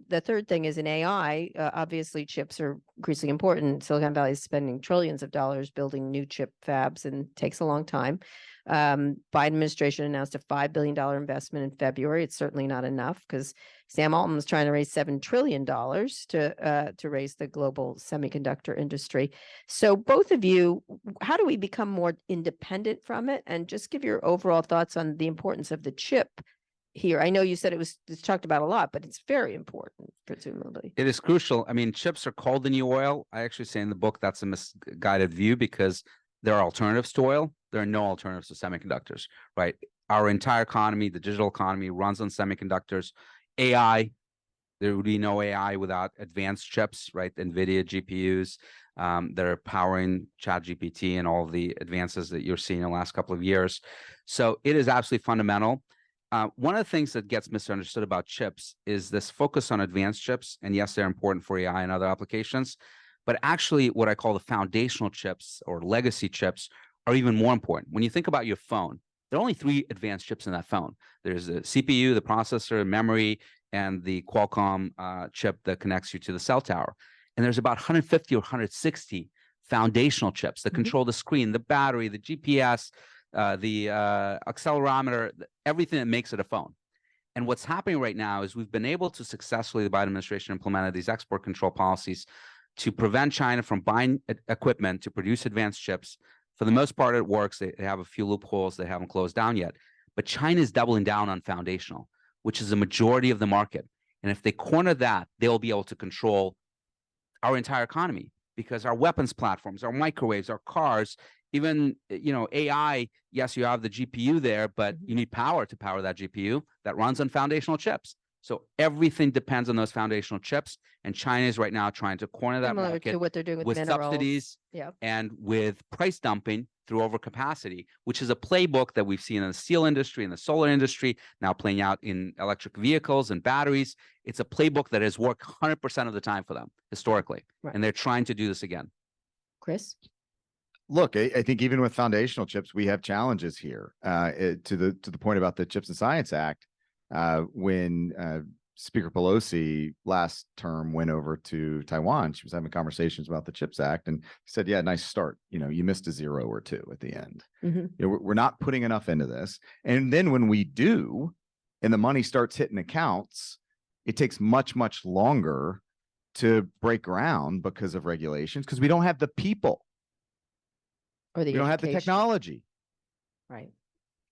the third thing is in AI, obviously chips are increasingly important. Silicon Valley is spending trillions of dollars building new chip fabs and takes a long time. Biden administration announced a $5 billion investment in February. It's certainly not enough because Sam Altman was trying to raise $7 trillion to raise the global semiconductor industry. So both of you, how do we become more independent from it? And just give your overall thoughts on the importance of the chip here. I know you said it's talked about a lot, but it's very important, presumably. It is crucial. I mean, chips are called the new oil. I actually say in the book that's a misguided view because there are alternatives to oil. There are no alternatives to semiconductors, right? Our entire economy, the digital economy, runs on semiconductors. AI, there would be no AI without advanced chips, right? NVIDIA GPUs that are powering ChatGPT and all of the advances that you're seeing in the last couple of years. So it is absolutely fundamental. One of the things that gets misunderstood about chips is this focus on advanced chips. And yes, they're important for AI and other applications, but actually what I call the foundational chips or legacy chips are even more important. When you think about your phone, there are only 3 advanced chips in that phone. There's the CPU, the processor, memory, and the Qualcomm chip that connects you to the cell tower. And there's about 150 or 160 foundational chips that control the screen, the battery, the GPS, the accelerometer, everything that makes it a phone. And what's happening right now is we've been able to successfully, the Biden administration implemented these export control policies to prevent China from buying equipment to produce advanced chips. For the most part, it works. They have a few loopholes they haven't closed down yet. But China is doubling down on foundational, which is the majority of the market. And if they corner that, they'll be able to control our entire economy because our weapons platforms, our microwaves, our cars, even, AI, yes, you have the GPU there, but you need power to power that GPU that runs on foundational chips. So everything depends on those foundational chips. And China is right now trying to corner that Similar market to what they're doing with minerals. subsidies Yeah. and with price dumping through overcapacity, which is a playbook that we've seen in the steel industry and the solar industry, now playing out in electric vehicles and batteries. It's a playbook that has worked 100% of the time for them historically. Right. And they're trying to do this again. Chris? Look, I think even with foundational chips, we have challenges here. To the point about the Chips and Science Act, when Speaker Pelosi last term went over to Taiwan, she was having conversations about the Chips Act and said, "Yeah, nice start. You missed a 0 or 2 at the end. We're not putting enough into this." And then when we do, and the money starts hitting accounts, it takes much, much longer to break ground because of regulations, because we don't have the people. Or the We don't have the education. technology. Right.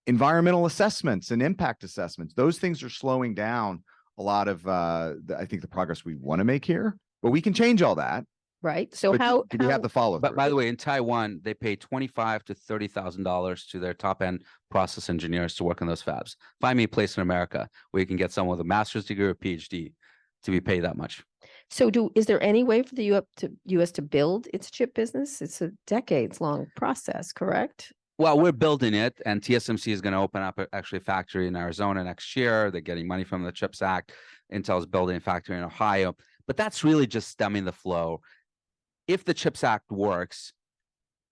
Environmental assessments and impact assessments. Those things are slowing down a lot of, I think, the progress we want to make here, but we can change all that. Right. So But how do we have the follow But through? by the way, in Taiwan, they pay $25,000 to $30,000 to their top end process engineers to work in those fabs. Find me a place in America where you can get someone with a master's degree or PhD to be paid that much. So is there any way for the U.S. to build its chip business? It's a decades-long process, correct? Well, we're building it, and TSMC is going to open up actually a factory in Arizona next year. They're getting money from the CHIPS Act. Intel's building a factory in Ohio. But that's really just stemming the flow. If the CHIPS Act works,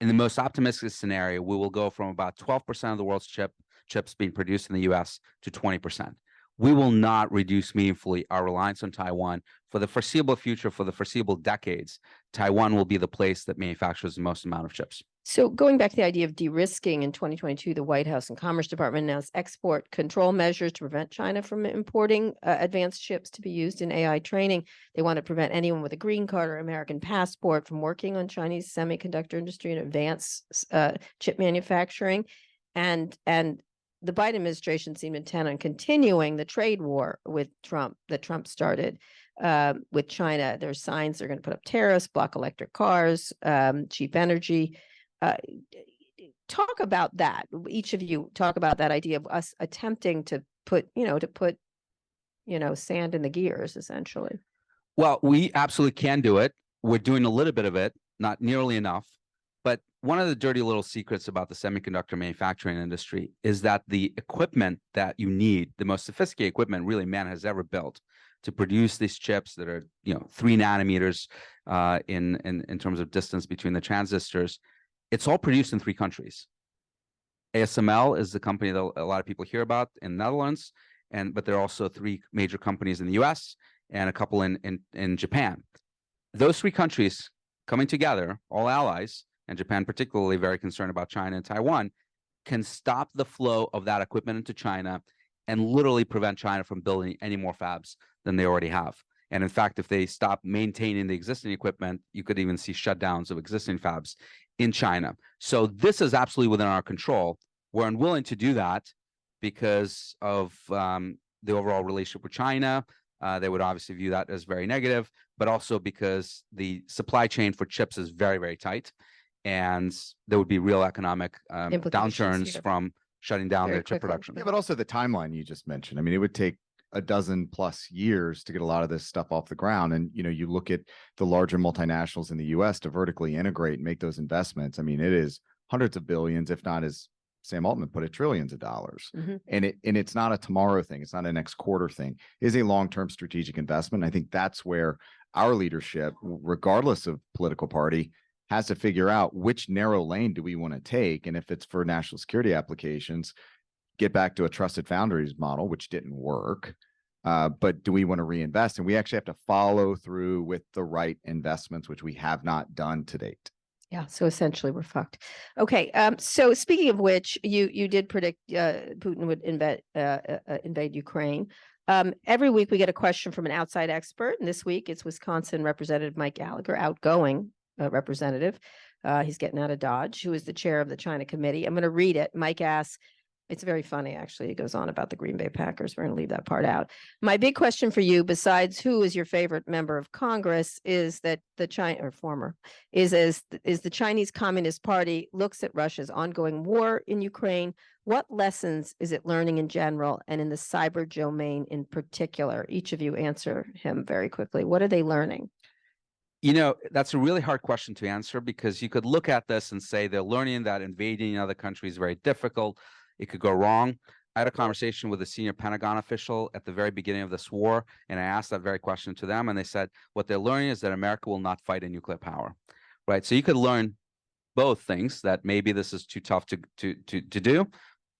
in the most optimistic scenario, we will go from about 12% of the world's chips being produced in the U.S. to 20%. We will not reduce meaningfully our reliance on Taiwan for the foreseeable future, for the foreseeable decades. Taiwan will be the place that manufactures the most amount of chips. So going back to the idea of de-risking, in 2022, the White House and Commerce Department announced export control measures to prevent China from importing advanced chips to be used in AI training. They want to prevent anyone with a green card or American passport from working on Chinese semiconductor industry and advanced chip manufacturing. And the Biden administration seemed intent on continuing the trade war with Trump that Trump started with China. There's signs they're going to put up tariffs, block electric cars, cheap energy. Talk about that. Each of you talk about that idea of us attempting to put sand in the gears, essentially. Well, we absolutely can do it. We're doing a little bit of it, not nearly enough. But one of the dirty little secrets about the semiconductor manufacturing industry is that the equipment that you need, the most sophisticated equipment really man has ever built to produce these chips that are, 3 nanometers in terms of distance between the transistors, it's all produced in 3 countries. ASML is the company that a lot of people hear about in the Netherlands, but there are also 3 major companies in the US and a couple in Japan. Those 3 countries coming together, all allies, and Japan particularly very concerned about China and Taiwan, can stop the flow of that equipment into China and literally prevent China from building any more fabs than they already have. And in fact, if they stop maintaining the existing equipment, you could even see shutdowns of existing fabs in China. So this is absolutely within our control. We're unwilling to do that because of the overall relationship with China. They would obviously view that as very negative, but also because the supply chain for chips is very, very tight. And there would be real economic downturns here. from shutting down Very their chip quickly. production. Yeah, but also the timeline you just mentioned. I mean, it would take a dozen plus years to get a lot of this stuff off the ground. And, you look at the larger multinationals in the US to vertically integrate and make those investments. I mean, it is hundreds of billions, if not, as Sam Altman put it, trillions of dollars. Mhm. And it's not a tomorrow thing. It's not a next quarter thing. It is a long-term strategic investment. I think that's where our leadership, regardless of political party, has to figure out which narrow lane do we want to take. And if it's for national security applications, get back to a trusted foundries model, which didn't work. But do we want to reinvest? And we actually have to follow through with the right investments, which we have not done to date. Yeah, so essentially we're fucked. Okay, so speaking of which, you did predict Putin would invade Ukraine. Every week we get a question from an outside expert, and this week it's Wisconsin Representative Mike Gallagher, outgoing representative. He's getting out of Dodge, who is the chair of the China Committee. I'm going to read it. Mike asks, it's very funny, actually. It goes on about the Green Bay Packers. We're going to leave that part out. My big question for you, besides who is your favorite member of Congress, is that the the Chinese Communist Party looks at Russia's ongoing war in Ukraine. What lessons is it learning in general and in the cyber domain in particular? Each of you answer him very quickly. What are they learning? That's a really hard question to answer, because you could look at this and say they're learning that invading another country is very difficult. It could go wrong. I had a conversation with a senior Pentagon official at the very beginning of this war, and I asked that very question to them, and they said what they're learning is that America will not fight a nuclear power, right? So you could learn both things, that maybe this is too tough to do,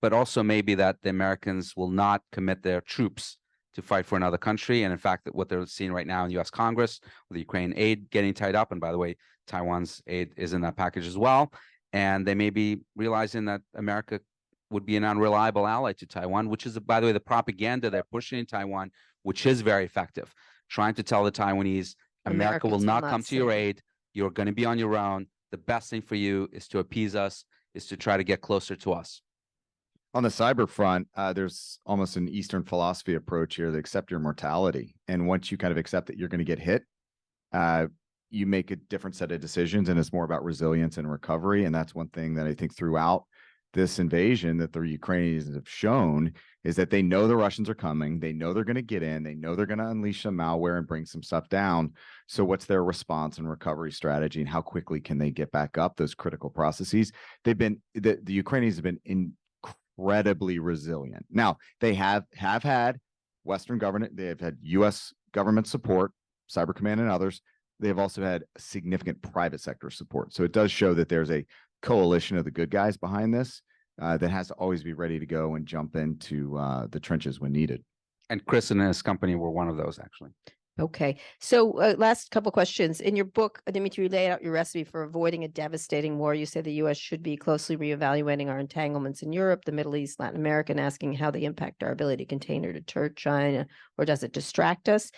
but also maybe that the Americans will not commit their troops to fight for another country. And in fact, what they're seeing right now in U.S. Congress with the Ukraine aid getting tied up, and by the way, Taiwan's aid is in that package as well, and they may be realizing that America would be an unreliable ally to Taiwan, which is, by the way, the propaganda they're pushing in Taiwan, which is very effective, trying to tell the Taiwanese, America will not come to your aid. You're going to be on your own. The best thing for you is to appease us, is to try to get closer to us. On the cyber front, there's almost an Eastern philosophy approach here that accept your mortality. And once you kind of accept that you're going to get hit, you make a different set of decisions, and it's more about resilience and recovery. And that's one thing that I think throughout this invasion that the Ukrainians have shown is that they know the Russians are coming. They know they're going to get in. They know they're going to unleash some malware and bring some stuff down. So what's their response and recovery strategy, and how quickly can they get back up those critical processes? The Ukrainians have been incredibly resilient. Now, they have had Western government. They have had U.S. government support, Cyber Command and others. They have also had significant private sector support. So it does show that there's a coalition of the good guys behind this that has to always be ready to go and jump into the trenches when needed. And Chris and his company were one of those, actually. Okay. So last couple questions. In your book, Dmitri, you laid out your recipe for avoiding a devastating war. You say the U.S. should be closely reevaluating our entanglements in Europe, the Middle East, Latin America, and asking how they impact our ability to contain or deter China, or does it distract us?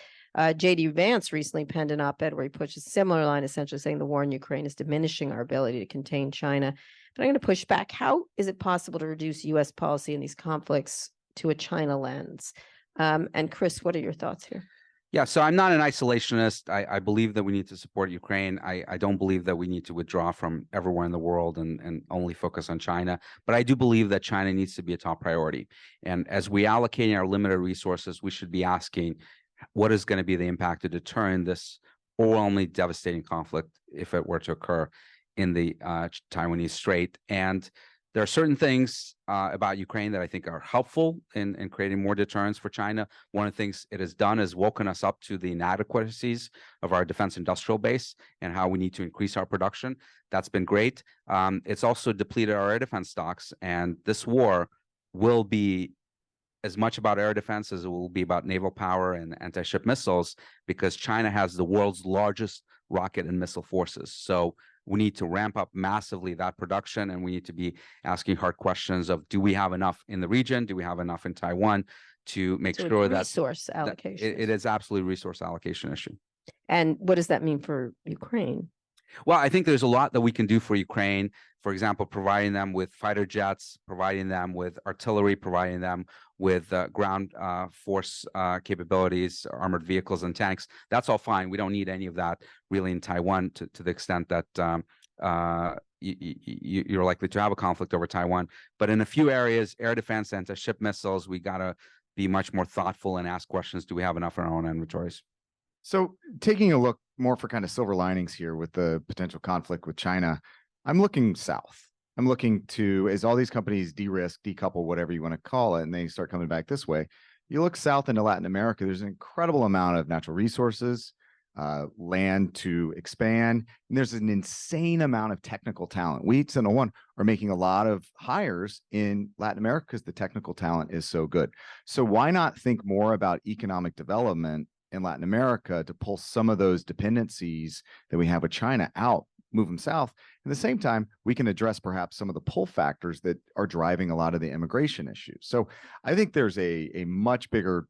J.D. Vance recently penned an op-ed where he pushes a similar line, essentially saying the war in Ukraine is diminishing our ability to contain China. But I'm going to push back. How is it possible to reduce U.S. policy in these conflicts to a China lens? And Chris, what are your thoughts here? Yeah, so I'm not an isolationist. I believe that we need to support Ukraine. I don't believe that we need to withdraw from everywhere in the world and only focus on China. But I do believe that China needs to be a top priority. And as we allocate our limited resources, we should be asking, what is going to be the impact of deterring this overwhelmingly devastating conflict if it were to occur in the Taiwanese Strait. And there are certain things about Ukraine that I think are helpful in creating more deterrence for China. One of the things it has done is woken us up to the inadequacies of our defense industrial base and how we need to increase our production. That's been great. It's also depleted our air defense stocks, and this war will be as much about air defense as it will be about naval power and anti-ship missiles, because China has the world's largest rocket and missile forces. So we need to ramp up massively that production, and we need to be asking hard questions of, do we have enough in the region? Do we have enough in Taiwan to make So sure that resource allocation. it is absolutely a resource allocation issue. And what does that mean for Ukraine? Well, I think there's a lot that we can do for Ukraine. For example, providing them with fighter jets, providing them with artillery, providing them with ground force capabilities, armored vehicles and tanks. That's all fine. We don't need any of that really in Taiwan to the extent that you're likely to have a conflict over Taiwan. But in a few areas, air defense, anti-ship missiles, we got to be much more thoughtful and ask questions. Do we have enough in our own inventories? So taking a look more for kind of silver linings here with the potential conflict with China, I'm looking south. I'm looking to, as all these companies de-risk, decouple, whatever you want to call it, and they start coming back this way, you look south into Latin America, there's an incredible amount of natural resources, land to expand, and there's an insane amount of technical talent. We, Sentinel One, are making a lot of hires in Latin America because the technical talent is so good. So why not think more about economic development in Latin America to pull some of those dependencies that we have with China out, move them south. At the same time, we can address perhaps some of the pull factors that are driving a lot of the immigration issues. So I think there's a much bigger,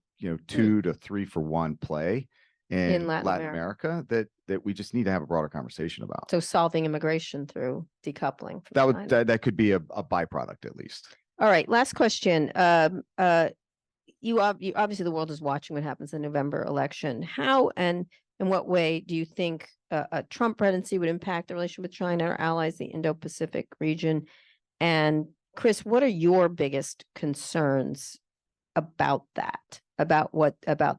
2 to 3 for 1 play in Latin America that we just need to have a broader conversation about. So solving immigration through decoupling. From that could be a byproduct at least. All right. Last question. You obviously the world is watching what happens in the November election. How and in what way do you think a Trump presidency would impact the relationship with China, our allies, the Indo-Pacific region? And Chris, what are your biggest concerns about that? About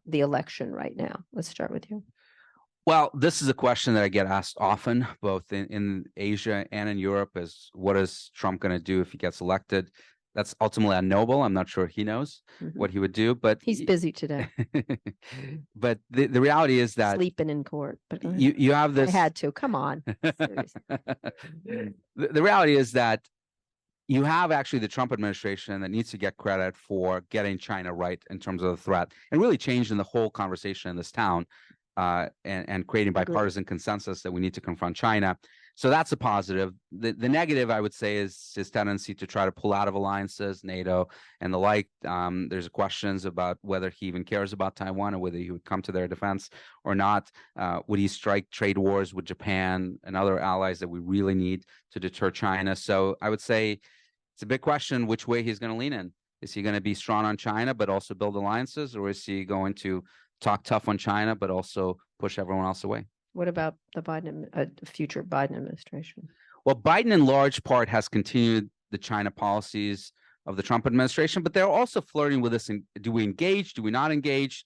the election right now? Let's start with you. Well, this is a question that I get asked often, both in Asia and in Europe, is what is Trump going to do if he gets elected? That's ultimately unknowable. I'm not sure he knows what he would do, but he's busy today. But the reality is that sleeping in court. But you have this. I had to. Come on. The reality is that you have actually the Trump administration that needs to get credit for getting China right in terms of the threat and really changing the whole conversation in this town and creating bipartisan consensus that we need to confront China. So that's a positive. The negative, I would say, is his tendency to try to pull out of alliances, NATO and the like. There's questions about whether he even cares about Taiwan or whether he would come to their defense or not. Would he strike trade wars with Japan and other allies that we really need to deter China? So I would say it's a big question which way he's going to lean in. Is he going to be strong on China but also build alliances, or is he going to talk tough on China but also push everyone else away? What about the future Biden administration? Well, Biden in large part has continued the China policies of the Trump administration, but they're also flirting with this. Do we engage? Do we not engage?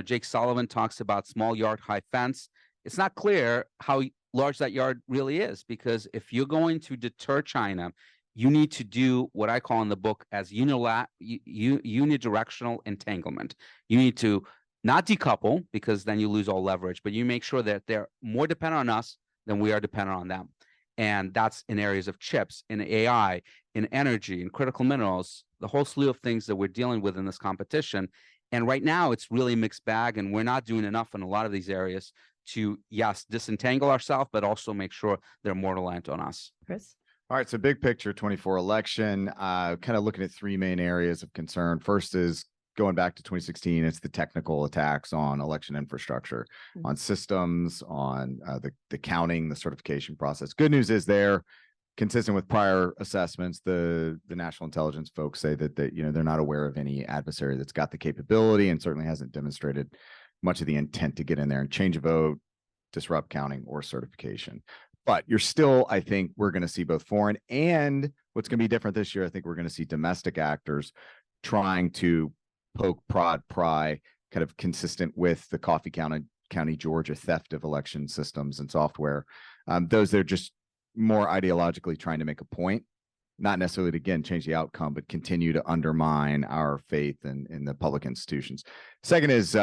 Jake Sullivan talks about small yard, high fence. It's not clear how large that yard really is, because if you're going to deter China, you need to do what I call in the book as unidirectional entanglement. You need to not decouple, because then you lose all leverage, but you make sure that they're more dependent on us than we are dependent on them. And that's in areas of chips, in AI, in energy, in critical minerals, the whole slew of things that we're dealing with in this competition. And right now it's really a mixed bag, and we're not doing enough in a lot of these areas to, yes, disentangle ourselves, but also make sure they're more reliant on us. Chris? All right, so big picture 24 election, kind of looking at 3 main areas of concern. First is going back to 2016, it's the technical attacks on election infrastructure, on systems, on the counting, the certification process. Good news is they're consistent with prior assessments. The national intelligence folks say that they're not aware of any adversary that's got the capability and certainly hasn't demonstrated much of the intent to get in there and change a vote, disrupt counting, or certification. But you're still, I think we're going to see both foreign and what's going to be different this year. I think we're going to see domestic actors trying to poke, prod, pry, kind of consistent with the Coffee County, Georgia theft of election systems and software. Those that are just more ideologically trying to make a point, not necessarily to, again, change the outcome, but continue to undermine our faith in the public institutions. Second is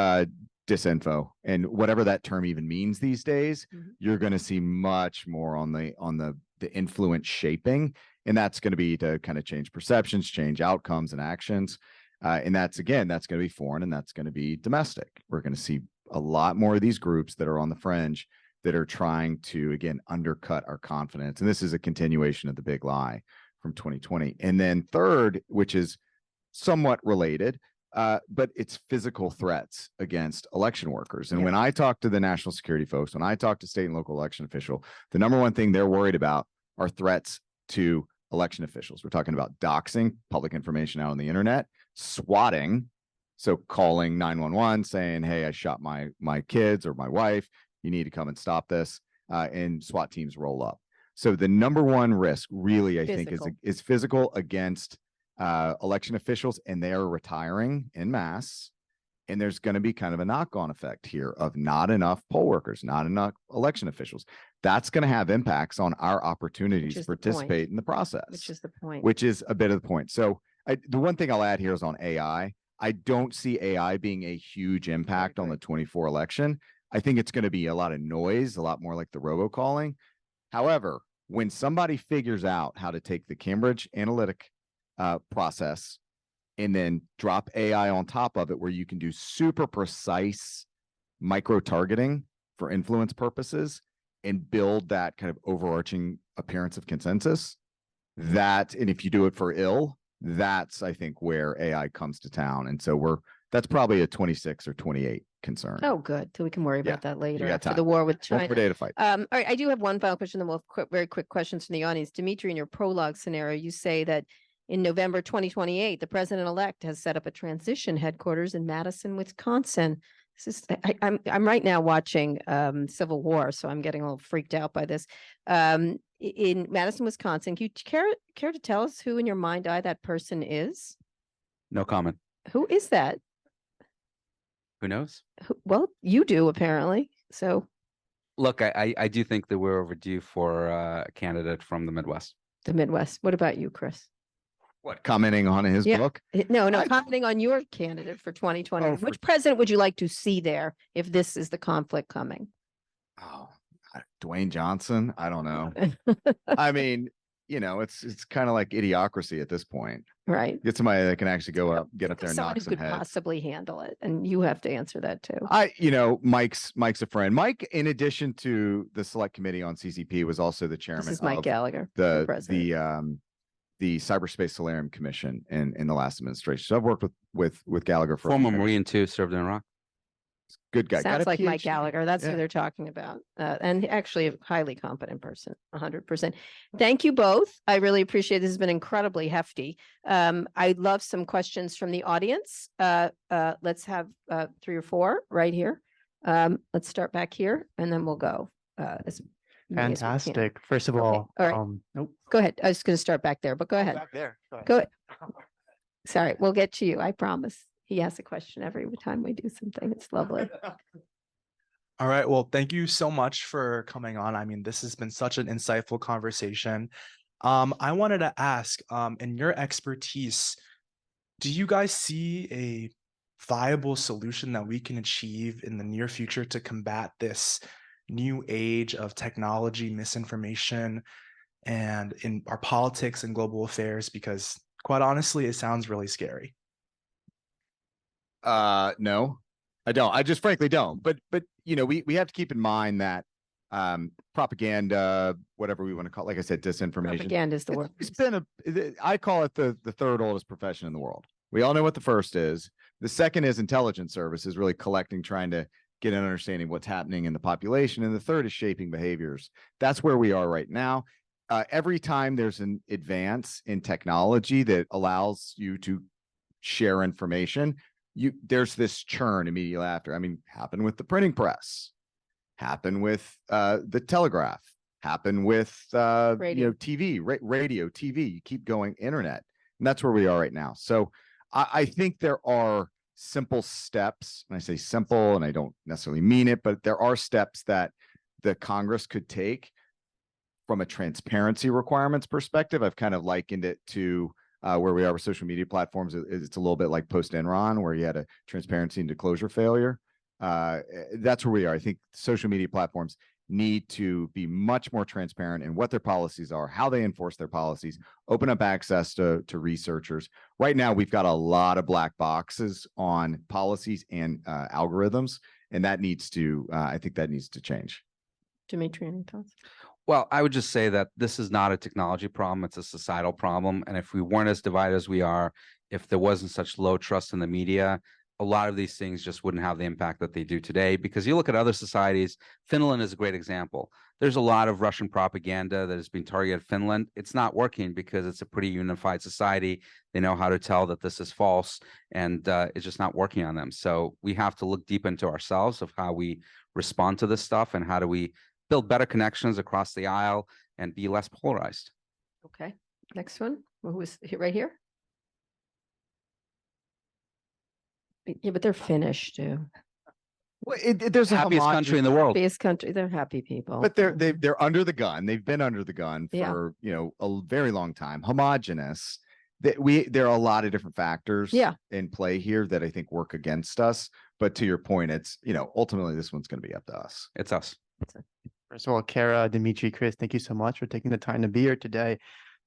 disinfo, and whatever that term even means these days, you're going to see much more on the influence shaping, and that's going to be to kind of change perceptions, change outcomes and actions. And that's going to be foreign, and that's going to be domestic. We're going to see a lot more of these groups that are on the fringe that are trying to, again, undercut our confidence. And this is a continuation of the big lie from 2020. And then third, which is somewhat related, but it's physical threats against election workers. And when I talk to the national security folks, when I talk to state and local election official, the number one thing they're worried about are threats to election officials. We're talking about doxing, public information out on the internet, swatting, so calling 911 saying, hey, I shot my kids or my wife, you need to come and stop this, and SWAT teams roll up. So the number one risk really, I think, is physical against election officials, and they are retiring en masse. And there's going to be kind of a knock-on effect here of not enough poll workers, not enough election officials. That's going to have impacts on our opportunities to participate in the process. Which is the point. Which is a bit of the point. So the one thing I'll add here is on AI. I don't see AI being a huge impact on the 24 election. I think it's going to be a lot of noise, a lot more like the robocalling. However, when somebody figures out how to take the Cambridge Analytic process and then drop AI on top of it, where you can do super precise micro targeting for influence purposes and build that kind of overarching appearance of consensus, that, and if you do it for ill, that's, I think, where AI comes to town. And so that's probably a 26 or 28 concern. Oh, good. So we can worry about that later after time. the war with Don't China. for data fight. All right. I do have one final question, then we'll have very quick questions from the audience. Dimitri, in your prologue scenario, you say that in November 2028, the president-elect has set up a transition headquarters in Madison, Wisconsin. This is, I'm right now watching Civil War, so I'm getting a little freaked out by this. In Madison, Wisconsin, can you care to tell us who in your mind's eye that person is? No comment. Who is that? Who knows? Well, you do apparently. So Look, I do think that we're overdue for a candidate from the Midwest. the Midwest. What about you, Chris? What, commenting on his book? No, commenting on your candidate for 2020. Oh, Which president would you like to see there if this is the conflict coming? Oh, Dwayne Johnson. I don't know. I mean, it's kind of like idiocracy at this point. Right. Get somebody that can actually go up, get up there and Someone knock who some could heads. possibly handle it. And you have to answer that too. Mike's a friend. Mike, in addition to the select committee on CCP, was also the chairman This is Mike of Gallagher, the president. the Cyberspace Solarium Commission in the last administration. So I've worked with Gallagher for Former Marine too, served in Iraq. Good guy. Sounds like Mike PhD. Gallagher. That's Yeah. who they're talking about. And actually a highly competent person, 100%. Thank you both. I really appreciate it. This has been incredibly hefty. I'd love some questions from the audience. Let's have 3 or 4 right here. Let's start back here and then we'll go. As many as we can. Fantastic. First of Okay, all, all right. nope. Go ahead. I was going to start back there, but go ahead. Back there. Go ahead. Go ahead. Sorry, we'll get to you. I promise. He asks a question every time we do something. It's lovely. All right. Well, thank you so much for coming on. I mean, this has been such an insightful conversation. I wanted to ask, in your expertise, do you guys see a viable solution that we can achieve in the near future to combat this new age of technology, misinformation, and in our politics and global affairs? Because quite honestly, it sounds really scary. No, I don't. I just frankly don't. But we have to keep in mind that propaganda, whatever we want to call it, like I said, disinformation. Propaganda is the word. It's been I call it the third oldest profession in the world. We all know what the first is. The second is intelligence services, really collecting, trying to get an understanding of what's happening in the population. And the third is shaping behaviors. That's where we are right now. Every time there's an advance in technology that allows you to share information, there's this churn immediately after. I mean, happened with the printing press, happened with the telegraph, happened with Radio. TV, radio, TV. You keep going, internet, and that's where we are right now. So I think there are simple steps, and I say simple, and I don't necessarily mean it, but there are steps that the Congress could take from a transparency requirements perspective, I've kind of likened it to where we are with social media platforms. It's a little bit like post Enron, where you had a transparency and disclosure failure. That's where we are. I think social media platforms need to be much more transparent in what their policies are, how they enforce their policies, open up access to researchers. Right now, we've got a lot of black boxes on policies and algorithms, and that needs to, I think that needs to change. Dmitri, any thoughts? Well, I would just say that this is not a technology problem, it's a societal problem. And if we weren't as divided as we are, if there wasn't such low trust in the media, a lot of these things just wouldn't have the impact that they do today. Because you look at other societies, Finland is a great example. There's a lot of Russian propaganda that has been targeted at Finland. It's not working because it's a pretty unified society. They know how to tell that this is false, and it's just not working on them. So we have to look deep into ourselves of how we respond to this stuff, and how do we build better connections across the aisle and be less polarized. Okay, next one. Who was right here? Yeah, but they're Finnish too. Well, there's a Happiest country in the world. Biggest country. They're happy people. But they're under the gun. They've been under the gun Yeah. for a very long time. Homogenous. There are a lot of different factors in play here that I think work against us. But to your point, it's ultimately this one's going to be up to us. It's us. First of all, Kara, Dmitri, Chris, thank you so much for taking the time to be here today.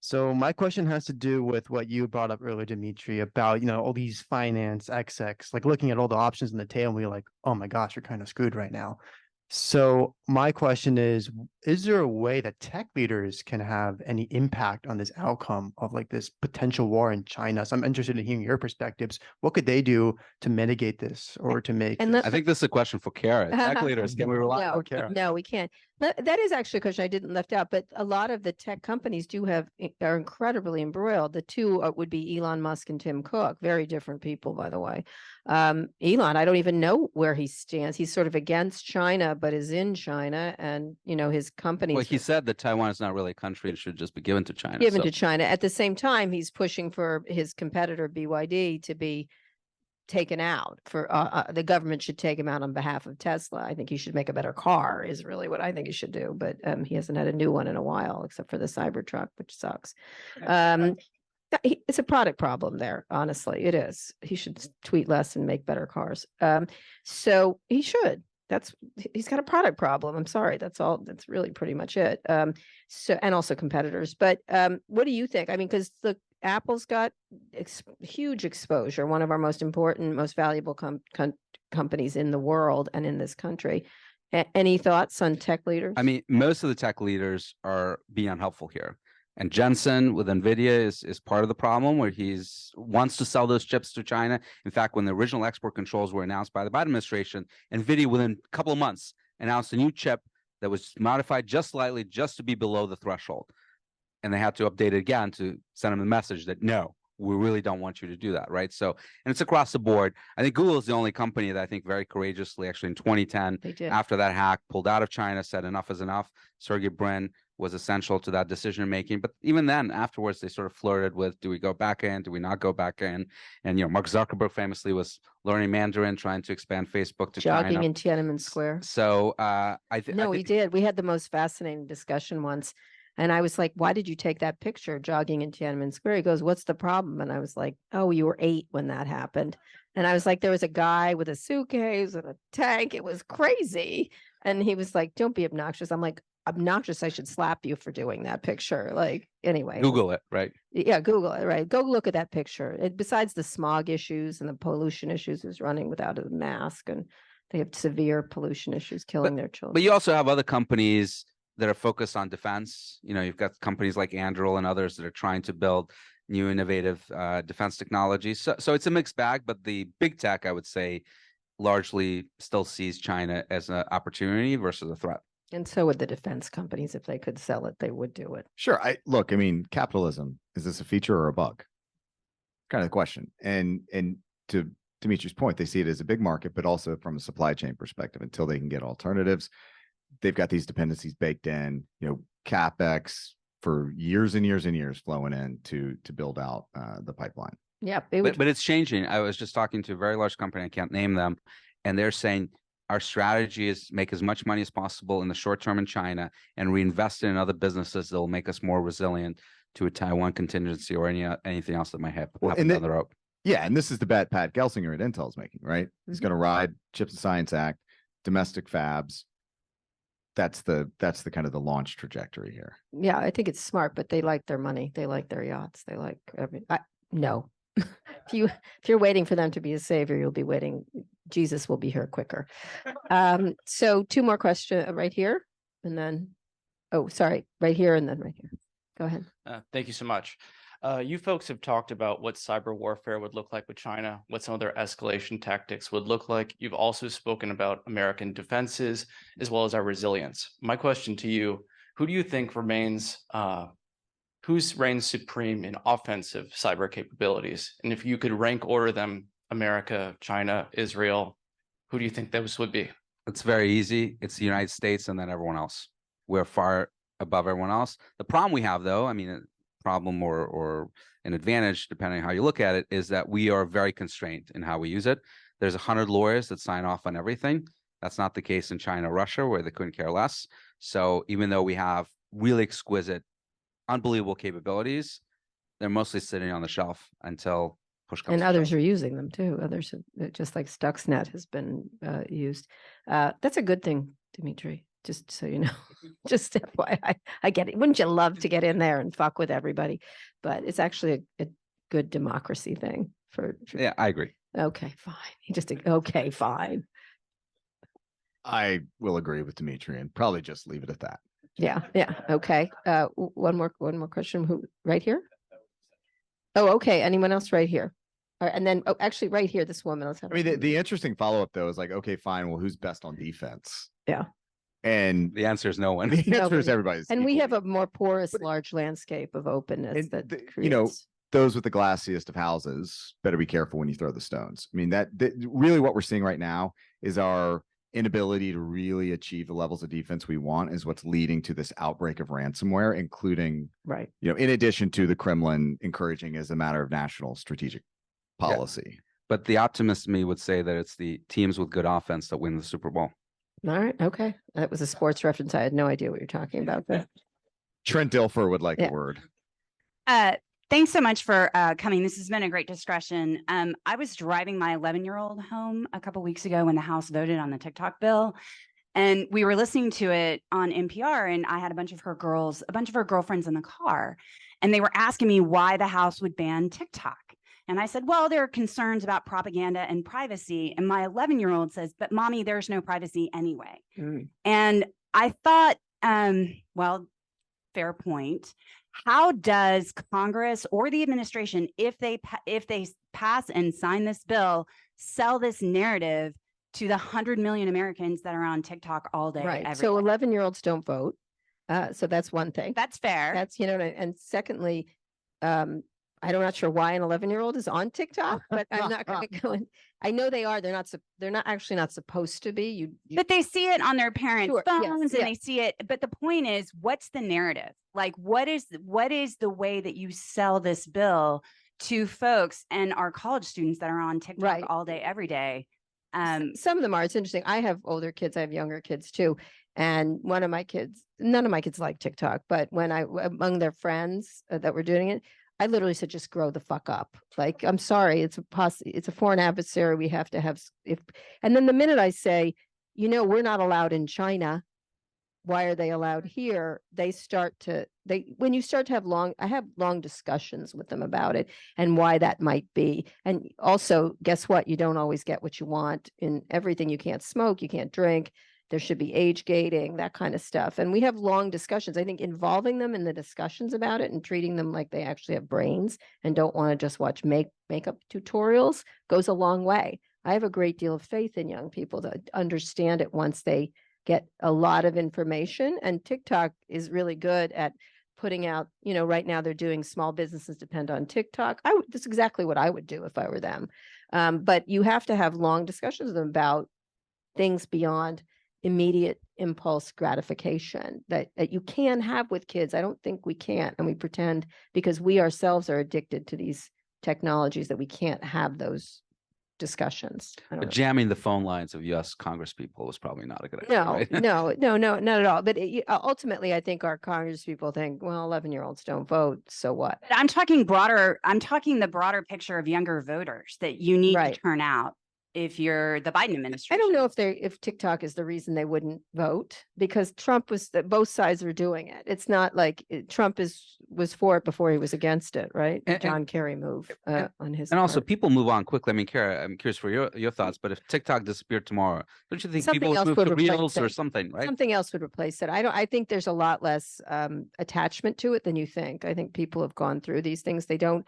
So my question has to do with what you brought up earlier, Dmitri, about, all these finance XX, like looking at all the options on the table, and we're like, oh my gosh, you're kind of screwed right now. So my question is there a way that tech leaders can have any impact on this outcome of like this potential war in China? So I'm interested in hearing your perspectives. What could they do to mitigate this or to make And this- I think this is a question for Kara. Tech leaders, can we rely on Kara? No, we can't. That is actually a question I didn't left out, but a lot of the tech companies are incredibly embroiled. The two would be Elon Musk and Tim Cook, very different people, by the way. Elon, I don't even know where he stands. He's sort of against China, but is in China, and his companies. Well, he said that Taiwan is not really a country; it should just be given to China. Given to China. At the same time, he's pushing for his competitor BYD to be taken out. For the government should take him out on behalf of Tesla. I think he should make a better car, is really what I think he should do. But he hasn't had a new one in a while, except for the Cybertruck, which sucks. It's a product problem there. Honestly, it is. He should tweet less and make better cars. So he should. He's got a product problem. I'm sorry. That's all. That's really pretty much it. So, and also competitors. But what do you think? I mean, because Apple's got huge exposure, one of our most important, most valuable companies in the world and in this country. Any thoughts on tech leaders? I mean, most of the tech leaders are being unhelpful here. And Jensen with NVIDIA is part of the problem, where wants to sell those chips to China. In fact, when the original export controls were announced by the Biden administration, NVIDIA within a couple of months announced a new chip that was modified just slightly, just to be below the threshold. And they had to update it again to send them a message that, no, we really don't want you to do that, right? So, and it's across the board. I think Google is the only company that I think very courageously, actually in 2010, after that hack, pulled out of China, said enough is enough. Sergey Brin was essential to that decision making. But even then, afterwards, they sort of flirted with, do we go back in? Do we not go back in? And, Mark Zuckerberg famously was learning Mandarin, trying to expand Facebook to China. Jogging in Tiananmen Square. So we did. We had the most fascinating discussion once. And I was like, why did you take that picture jogging in Tiananmen Square? He goes, what's the problem? And I was like, oh, you were 8 when that happened. And I was like, there was a guy with a suitcase and a tank. It was crazy. And he was like, don't be obnoxious. I'm like, obnoxious? I should slap you for doing that picture. Like, anyway. Google it, right? Yeah, Google it, right? Go look at that picture. Besides the smog issues and the pollution issues, who's running without a mask, and they have severe pollution issues killing their children. But you also have other companies that are focused on defense. You've got companies like Anduril and others that are trying to build new innovative defense technologies. So it's a mixed bag, but the big tech, I would say, largely still sees China as an opportunity versus a threat. And so would the defense companies. If they could sell it, they would do it. Sure. I mean, capitalism, is this a feature or a bug? Kind of the question. And to Dimitri's point, they see it as a big market, but also from a supply chain perspective, until they can get alternatives. They've got these dependencies baked in, CapEx for years and years and years flowing in to build out the pipeline. Yeah, but it's changing. I was just talking to a very large company, I can't name them, and they're saying our strategy is make as much money as possible in the short term in China and reinvest it in other businesses that will make us more resilient to a Taiwan contingency or anything else that might happen down the road. Yeah, and this is the bet Pat Gelsinger at Intel is making, right? He's going to ride Chips and Science Act, domestic fabs. That's the kind of the launch trajectory here. Yeah, I think it's smart, but they like their money. They like their yachts. They like no. If you're waiting for them to be a savior, you'll be waiting. Jesus will be here quicker. So 2 more questions right here, and then, oh, sorry, right here and then right here. Go ahead. Thank you so much. You folks have talked about what cyber warfare would look like with China, what some of their escalation tactics would look like. You've also spoken about American defenses as well as our resilience. My question to you, who do you think reigns supreme in offensive cyber capabilities? And if you could rank order them, America, China, Israel, who do you think those would be? It's very easy. It's the United States and then everyone else. We're far above everyone else. The problem we have, though, I mean, problem or an advantage, depending on how you look at it, is that we are very constrained in how we use it. There's 100 lawyers that sign off on everything. That's not the case in China, Russia, where they couldn't care less. So even though we have really exquisite, unbelievable capabilities, they're mostly sitting on the shelf until push comes. And to others shove. are using them too. Others, just like Stuxnet has been used. That's a good thing, Dmitri. Just so you know, just FYI, I get it. Wouldn't you love to get in there and fuck with everybody? But it's actually a good democracy thing for. Yeah, I agree. Okay, fine. Okay, fine. I will agree with Dmitri and probably just leave it at that. Yeah. Okay. One more question. Who right here? Oh, okay. Anyone else right here? All right, and then actually right here, this woman. Let's have. I mean, the interesting follow-up though is like, okay, fine. Well, who's best on defense? Yeah. And the answer is no one. The answer Nobody. is everybody's. And we have equally. a more porous, large landscape of openness that you know, creates. those with the glassiest of houses better be careful when you throw the stones. I mean, that really what we're seeing right now is our inability to really achieve the levels of defense we want is what's leading to this outbreak of ransomware, including, right. You know, in addition to the Kremlin encouraging as a matter of national strategic policy. Yeah. But the optimist in me would say that it's the teams with good offense that win the Super Bowl. All right. Okay. That was a sports reference. I had no idea what you're talking about there. Trent Dilfer would like the word. Thanks so much for coming. This has been a great discussion. I was driving my 11-year-old home a couple weeks ago when the House voted on the TikTok bill, and we were listening to it on NPR, and I had a bunch of her girlfriends in the car, and they were asking me why the House would ban TikTok. And I said, well, there are concerns about propaganda and privacy. And my 11-year-old says, but mommy, there's no privacy anyway. And I thought, well, fair point. How does Congress or the administration, if they pass and sign this bill, sell this narrative to the 100 million Americans that are on TikTok all day? Right. So 11-year-olds don't vote. So that's one thing. That's fair. That's, you know, and secondly, I'm not sure why an 11-year-old is on TikTok, but I'm not going to go in. I know they are. They're not actually not supposed to be. But they see it on their parents' Sure, yes, phones, and yeah. they see it. But the point is, what's the narrative? Like, what is the way that you sell this bill to folks and our college students that are on TikTok Right. all day, every day? Some of them are. It's interesting. I have older kids. I have younger kids too. And none of my kids like TikTok, but among their friends that were doing it, I literally said, just grow the fuck up. Like, I'm sorry, it's a foreign adversary. We have to have, and then the minute I say, you know, we're not allowed in China, why are they allowed here? When you start to have I have long discussions with them about it and why that might be. And also, guess what? You don't always get what you want in everything. You can't smoke, you can't drink. There should be age gating, that kind of stuff. And we have long discussions. I think involving them in the discussions about it and treating them like they actually have brains and don't want to just watch makeup tutorials goes a long way. I have a great deal of faith in young people to understand it once they get a lot of information. And TikTok is really good at putting out, you know, right now they're doing small businesses depend on TikTok. That's exactly what I would do if I were them. But you have to have long discussions with them about things beyond immediate impulse gratification that you can have with kids. I don't think we can't. And we pretend because we ourselves are addicted to these technologies that we can't have those discussions. I don't But know. jamming the phone lines of US Congress people was probably not a good idea, No, right? no, not at all. But ultimately, I think our Congress people think, well, 11-year-olds don't vote, so what? But I'm talking broader, I'm talking the broader picture of younger voters that you need Right. to turn out if you're the Biden administration. I don't know if TikTok is the reason they wouldn't vote, because Trump was both sides were doing it. It's not like Trump was for it before he was against it, right? And- John Kerry move on his And also, part. people move on quickly. I mean, Kara, I'm curious for your thoughts, but if TikTok disappeared tomorrow, don't you think Something people would else move would to replace Reels or it. something, right? Something else would replace it. I think there's a lot less attachment to it than you think. I think people have gone through these things. They don't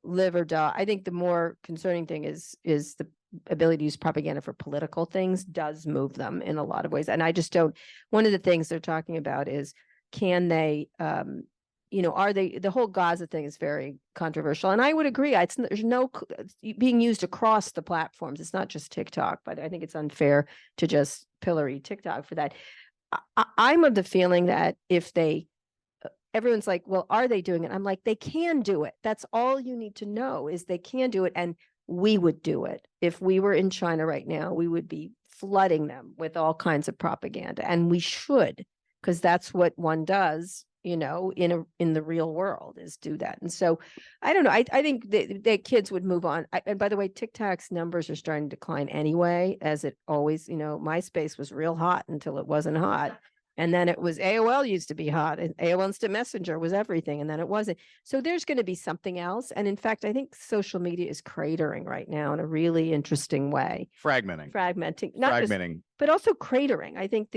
live or die. I think the more concerning thing is the ability to use propaganda for political things does move them in a lot of ways. And I just don't, one of the things they're talking about is, can they, are they, the whole Gaza thing is very controversial. And I would agree. There's no being used across the platforms. It's not just TikTok, but I think it's unfair to just pillory TikTok for that. I'm of the feeling that if everyone's like, well, are they doing it? I'm like, they can do it. That's all you need to know, is they can do it. And we would do it. If we were in China right now, we would be flooding them with all kinds of propaganda, and we should, because that's what one does, in the real world, is do that. And so I don't know. I think the kids would move on. And by the way, TikTok's numbers are starting to decline anyway, as it always, MySpace was real hot until it wasn't hot. And then it was AOL used to be hot, and AOL Instant Messenger was everything. And then it wasn't. So there's going to be something else. And in fact, I think social media is cratering right now in a really interesting way. Fragmenting, not just, but also cratering. I think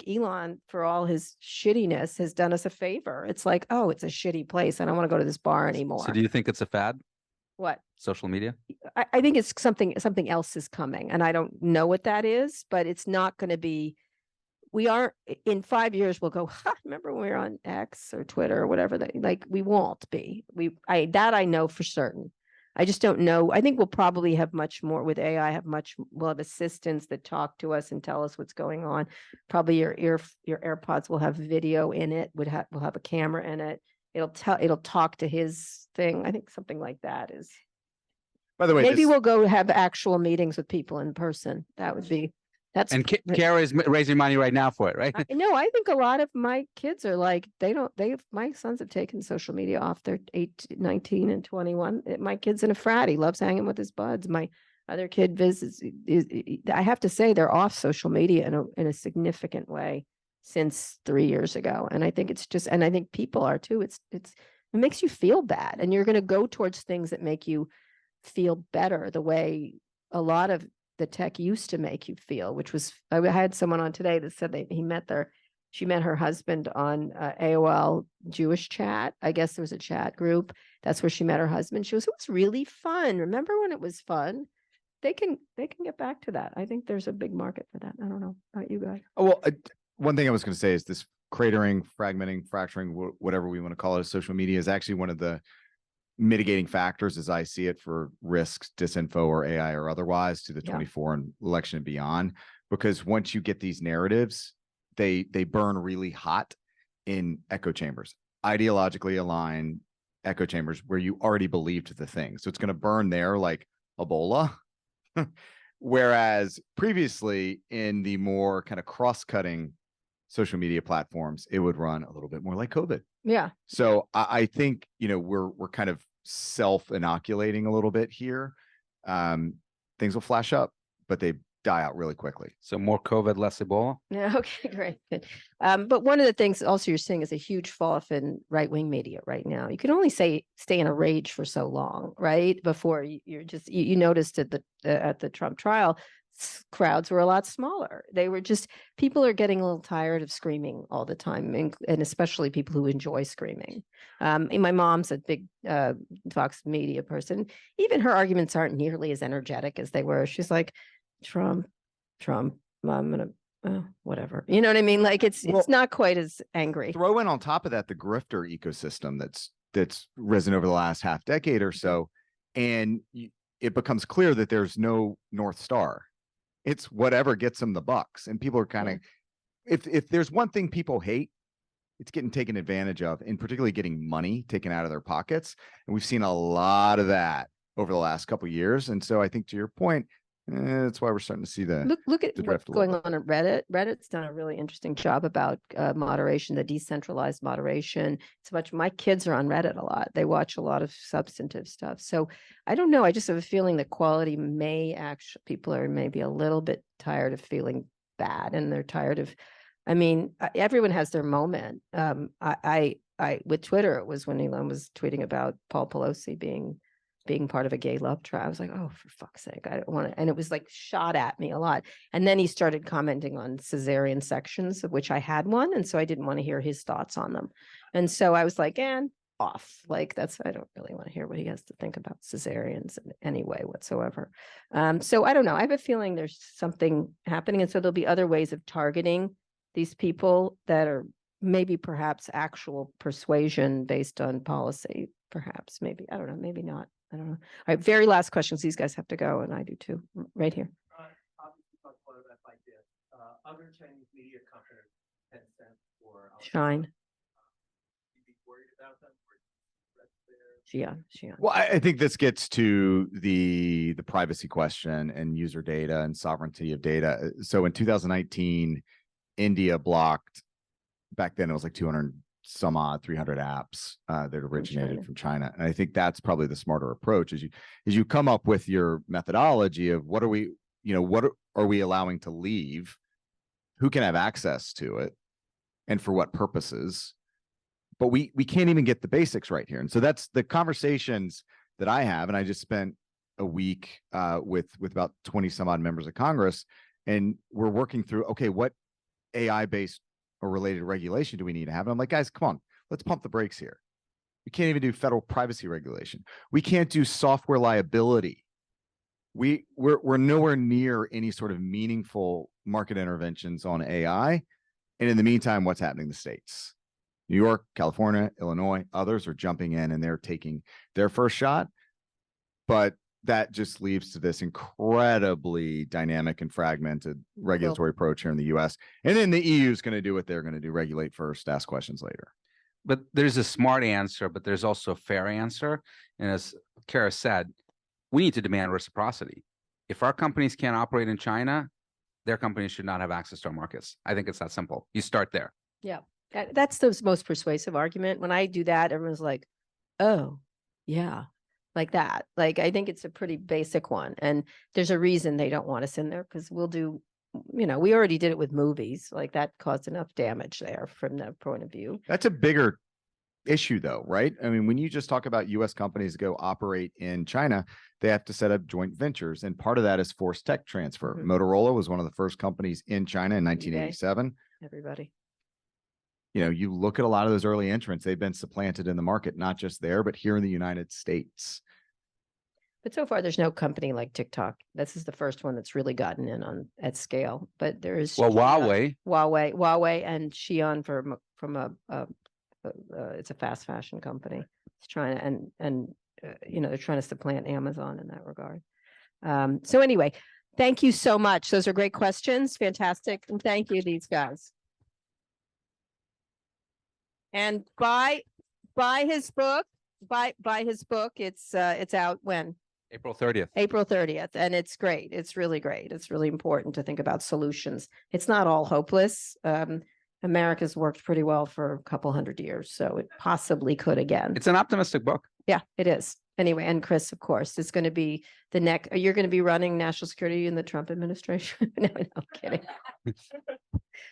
Elon, for all his shittiness, has done us a favor. It's like, oh, it's a shitty place. I don't want to go to this bar anymore. So do you think it's a fad, What? social media? I think it's something else is coming, and I don't know what that is, but it's not going to be. We are in 5 years, we'll go, remember when we were on X or Twitter or whatever, we won't be. I know for certain. I just don't know. I think we'll probably have much more with AI, we'll have assistants that talk to us and tell us what's going on. Probably your AirPods will have video in it, will have a camera in it. It'll talk to his thing. I think something like that is. By the way, Maybe we'll go have actual meetings with people in person. That would be. And Kara is raising money right now for it, right? No, I think a lot of my kids are like, my sons have taken social media off. They're 19 and 21. My kid's in a frat. He loves hanging with his buds. My other kid visits. I have to say, they're off social media in a significant way since 3 years ago. And I think and I think people are too. It makes you feel bad. And you're going to go towards things that make you feel better, the way a lot of the tech used to make you feel, which was, I had someone on today that said she met her husband on AOL Jewish chat. I guess there was a chat group. That's where she met her husband. She goes, it was really fun. Remember when it was fun? They can get back to that. I think there's a big market for that. I don't know about you guys. Oh, well, one thing I was going to say is this cratering, fragmenting, fracturing, whatever we want to call it, social media is actually one of the mitigating factors, as I see it, for risks, disinfo or AI or otherwise, to the 24 election and beyond. Because once you get these narratives, they burn really hot in echo chambers, ideologically aligned echo chambers where you already believed the thing. So it's going to burn there like Ebola. Whereas previously, in the more kind of cross-cutting social media platforms, it would run a little bit more like COVID. Yeah. So I think, we're kind of self-inoculating a little bit here. Things will flash up, but they die out really quickly. So more COVID, less Ebola? Yeah, okay, great. Good. But one of the things also you're seeing is a huge fall off in right-wing media right now. You can only stay in a rage for so long, right? Before you noticed at the Trump trial, crowds were a lot smaller. People are getting a little tired of screaming all the time, and especially people who enjoy screaming. And my mom's a big Fox media person. Even her arguments aren't nearly as energetic as they were. She's like, Trump, I'm gonna whatever. You know what I mean? Like it's not quite as angry. Throw in on top of that the grifter ecosystem that's risen over the last half decade or so, and it becomes clear that there's no North Star. It's whatever gets them the bucks. And people are kind of, if there's one thing people hate, it's getting taken advantage of, and particularly getting money taken out of their pockets. And we've seen a lot of that over the last couple of years. And so I think to your point, that's why we're starting to see the Look at the what's drift a little going on at Reddit. Reddit's done a really interesting job about moderation, the decentralized moderation. It's much. My kids are on Reddit a lot. They watch a lot of substantive stuff. So I don't know. I just have a feeling the quality may actually, people are maybe a little bit tired of feeling bad, and they're tired of. I mean, everyone has their moment. I with Twitter, it was when Elon was tweeting about Paul Pelosi being part of a gay love trial. I was like, oh, for fuck's sake, I don't want to. And it was like shot at me a lot. And then he started commenting on cesarean sections, of which I had one. And so I didn't want to hear his thoughts on them. And so I was like, and off. Like, I don't really want to hear what he has to think about cesareans in any way whatsoever. So I don't know. I have a feeling there's something happening. And so there'll be other ways of targeting these people that are maybe perhaps actual persuasion based on policy, perhaps, maybe. I don't know, maybe not. I don't know. All right, very last questions. These guys have to go, and I do too. Right here. Other Chinese media companies, Tencent or Shine. you'd be worried about them? Xi'an. Well, I think this gets to the privacy question and user data and sovereignty of data. So in 2019, India blocked, back then it was like 200 some odd 300 apps that originated from China. And I think that's probably the smarter approach is you come up with your methodology of what are we allowing to leave, who can have access to it, and for what purposes. But we can't even get the basics right here. And so that's the conversations that I have. And I just spent a week with about 20 some odd members of Congress, and we're working through, okay, what AI-based or related regulation do we need to have? And I'm like, guys, come on, let's pump the brakes here. We can't even do federal privacy regulation. We can't do software liability. We're nowhere near any sort of meaningful market interventions on AI. And in the meantime, what's happening in the states? New York, California, Illinois, others are jumping in and they're taking their first shot. But that just leads to this incredibly dynamic and fragmented regulatory approach here in the US. And then the EU is going to do what they're going to do, regulate first, ask questions later. But there's a smart answer, but there's also a fair answer. And as Kara said, we need to demand reciprocity. If our companies can't operate in China, their companies should not have access to our markets. I think it's that simple. You start there. Yeah, that's the most persuasive argument. When I do that, everyone's like, oh, yeah. Like that. Like, I think it's a pretty basic one. And there's a reason they don't want us in there, because we'll do, we already did it with movies. Like, that caused enough damage there from that point of view. That's a bigger issue though, right? I mean, when you just talk about US companies go operate in China, they have to set up joint ventures. And part of that is forced tech transfer. Mm-hmm. Motorola was one of the first companies in China in 1987. Everybody. You look at a lot of those early entrants, they've been supplanted in the market, not just there, but here in the United States. But so far, there's no company like TikTok. This is the first one that's really gotten in at scale. But there is Huawei and Xi'an from it's a fast fashion company. It's trying and they're trying to supplant Amazon in that regard. So anyway, thank you so much. Those are great questions. Fantastic. And thank you, these guys. And buy his book. Buy his book. It's out when? April 30th. April 30th. And it's great. It's really great. It's really important to think about solutions. It's not all hopeless. America's worked pretty well for a couple hundred years, so it possibly could again. It's an optimistic book. Yeah, it is. Anyway, and Chris, of course, is going to be the next. You're going to be running national security in the Trump administration. No, I'm kidding.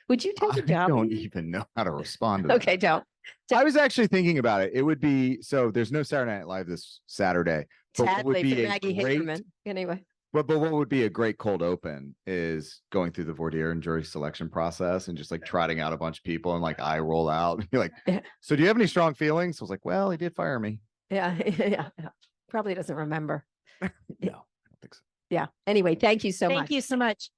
Would you take a job? I don't even know how to respond to that. Okay, don't. I was actually thinking about it. It would be, so there's no Saturday Night Live this Saturday. But what would Sadly, be for Maggie Haberman. Anyway. But what would be a great cold open is going through the voir dire and jury selection process and just like trotting out a bunch of people and like I roll out and be like, so do you have any strong feelings? I was like, well, he did fire me. Yeah, yeah. Probably doesn't remember. No, I don't think so. Yeah. Anyway, thank you so much. Thank you so much.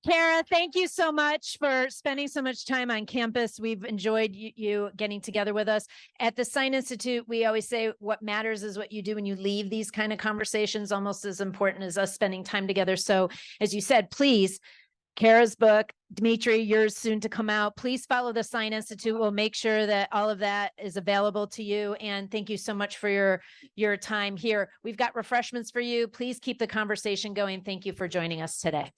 Kara, thank you so much for spending so much time on campus. We've enjoyed you getting together with us. At the Sine Institute, we always say what matters is what you do when you leave these kind of conversations, almost as important as us spending time together. So as you said, please Kara's book, Dmitri, yours soon to come out. Please follow the Sine Institute. We'll make sure that all of that is available to you. And thank you so much for your time here. We've got refreshments for you. Please keep the conversation going. Thank you for joining us today.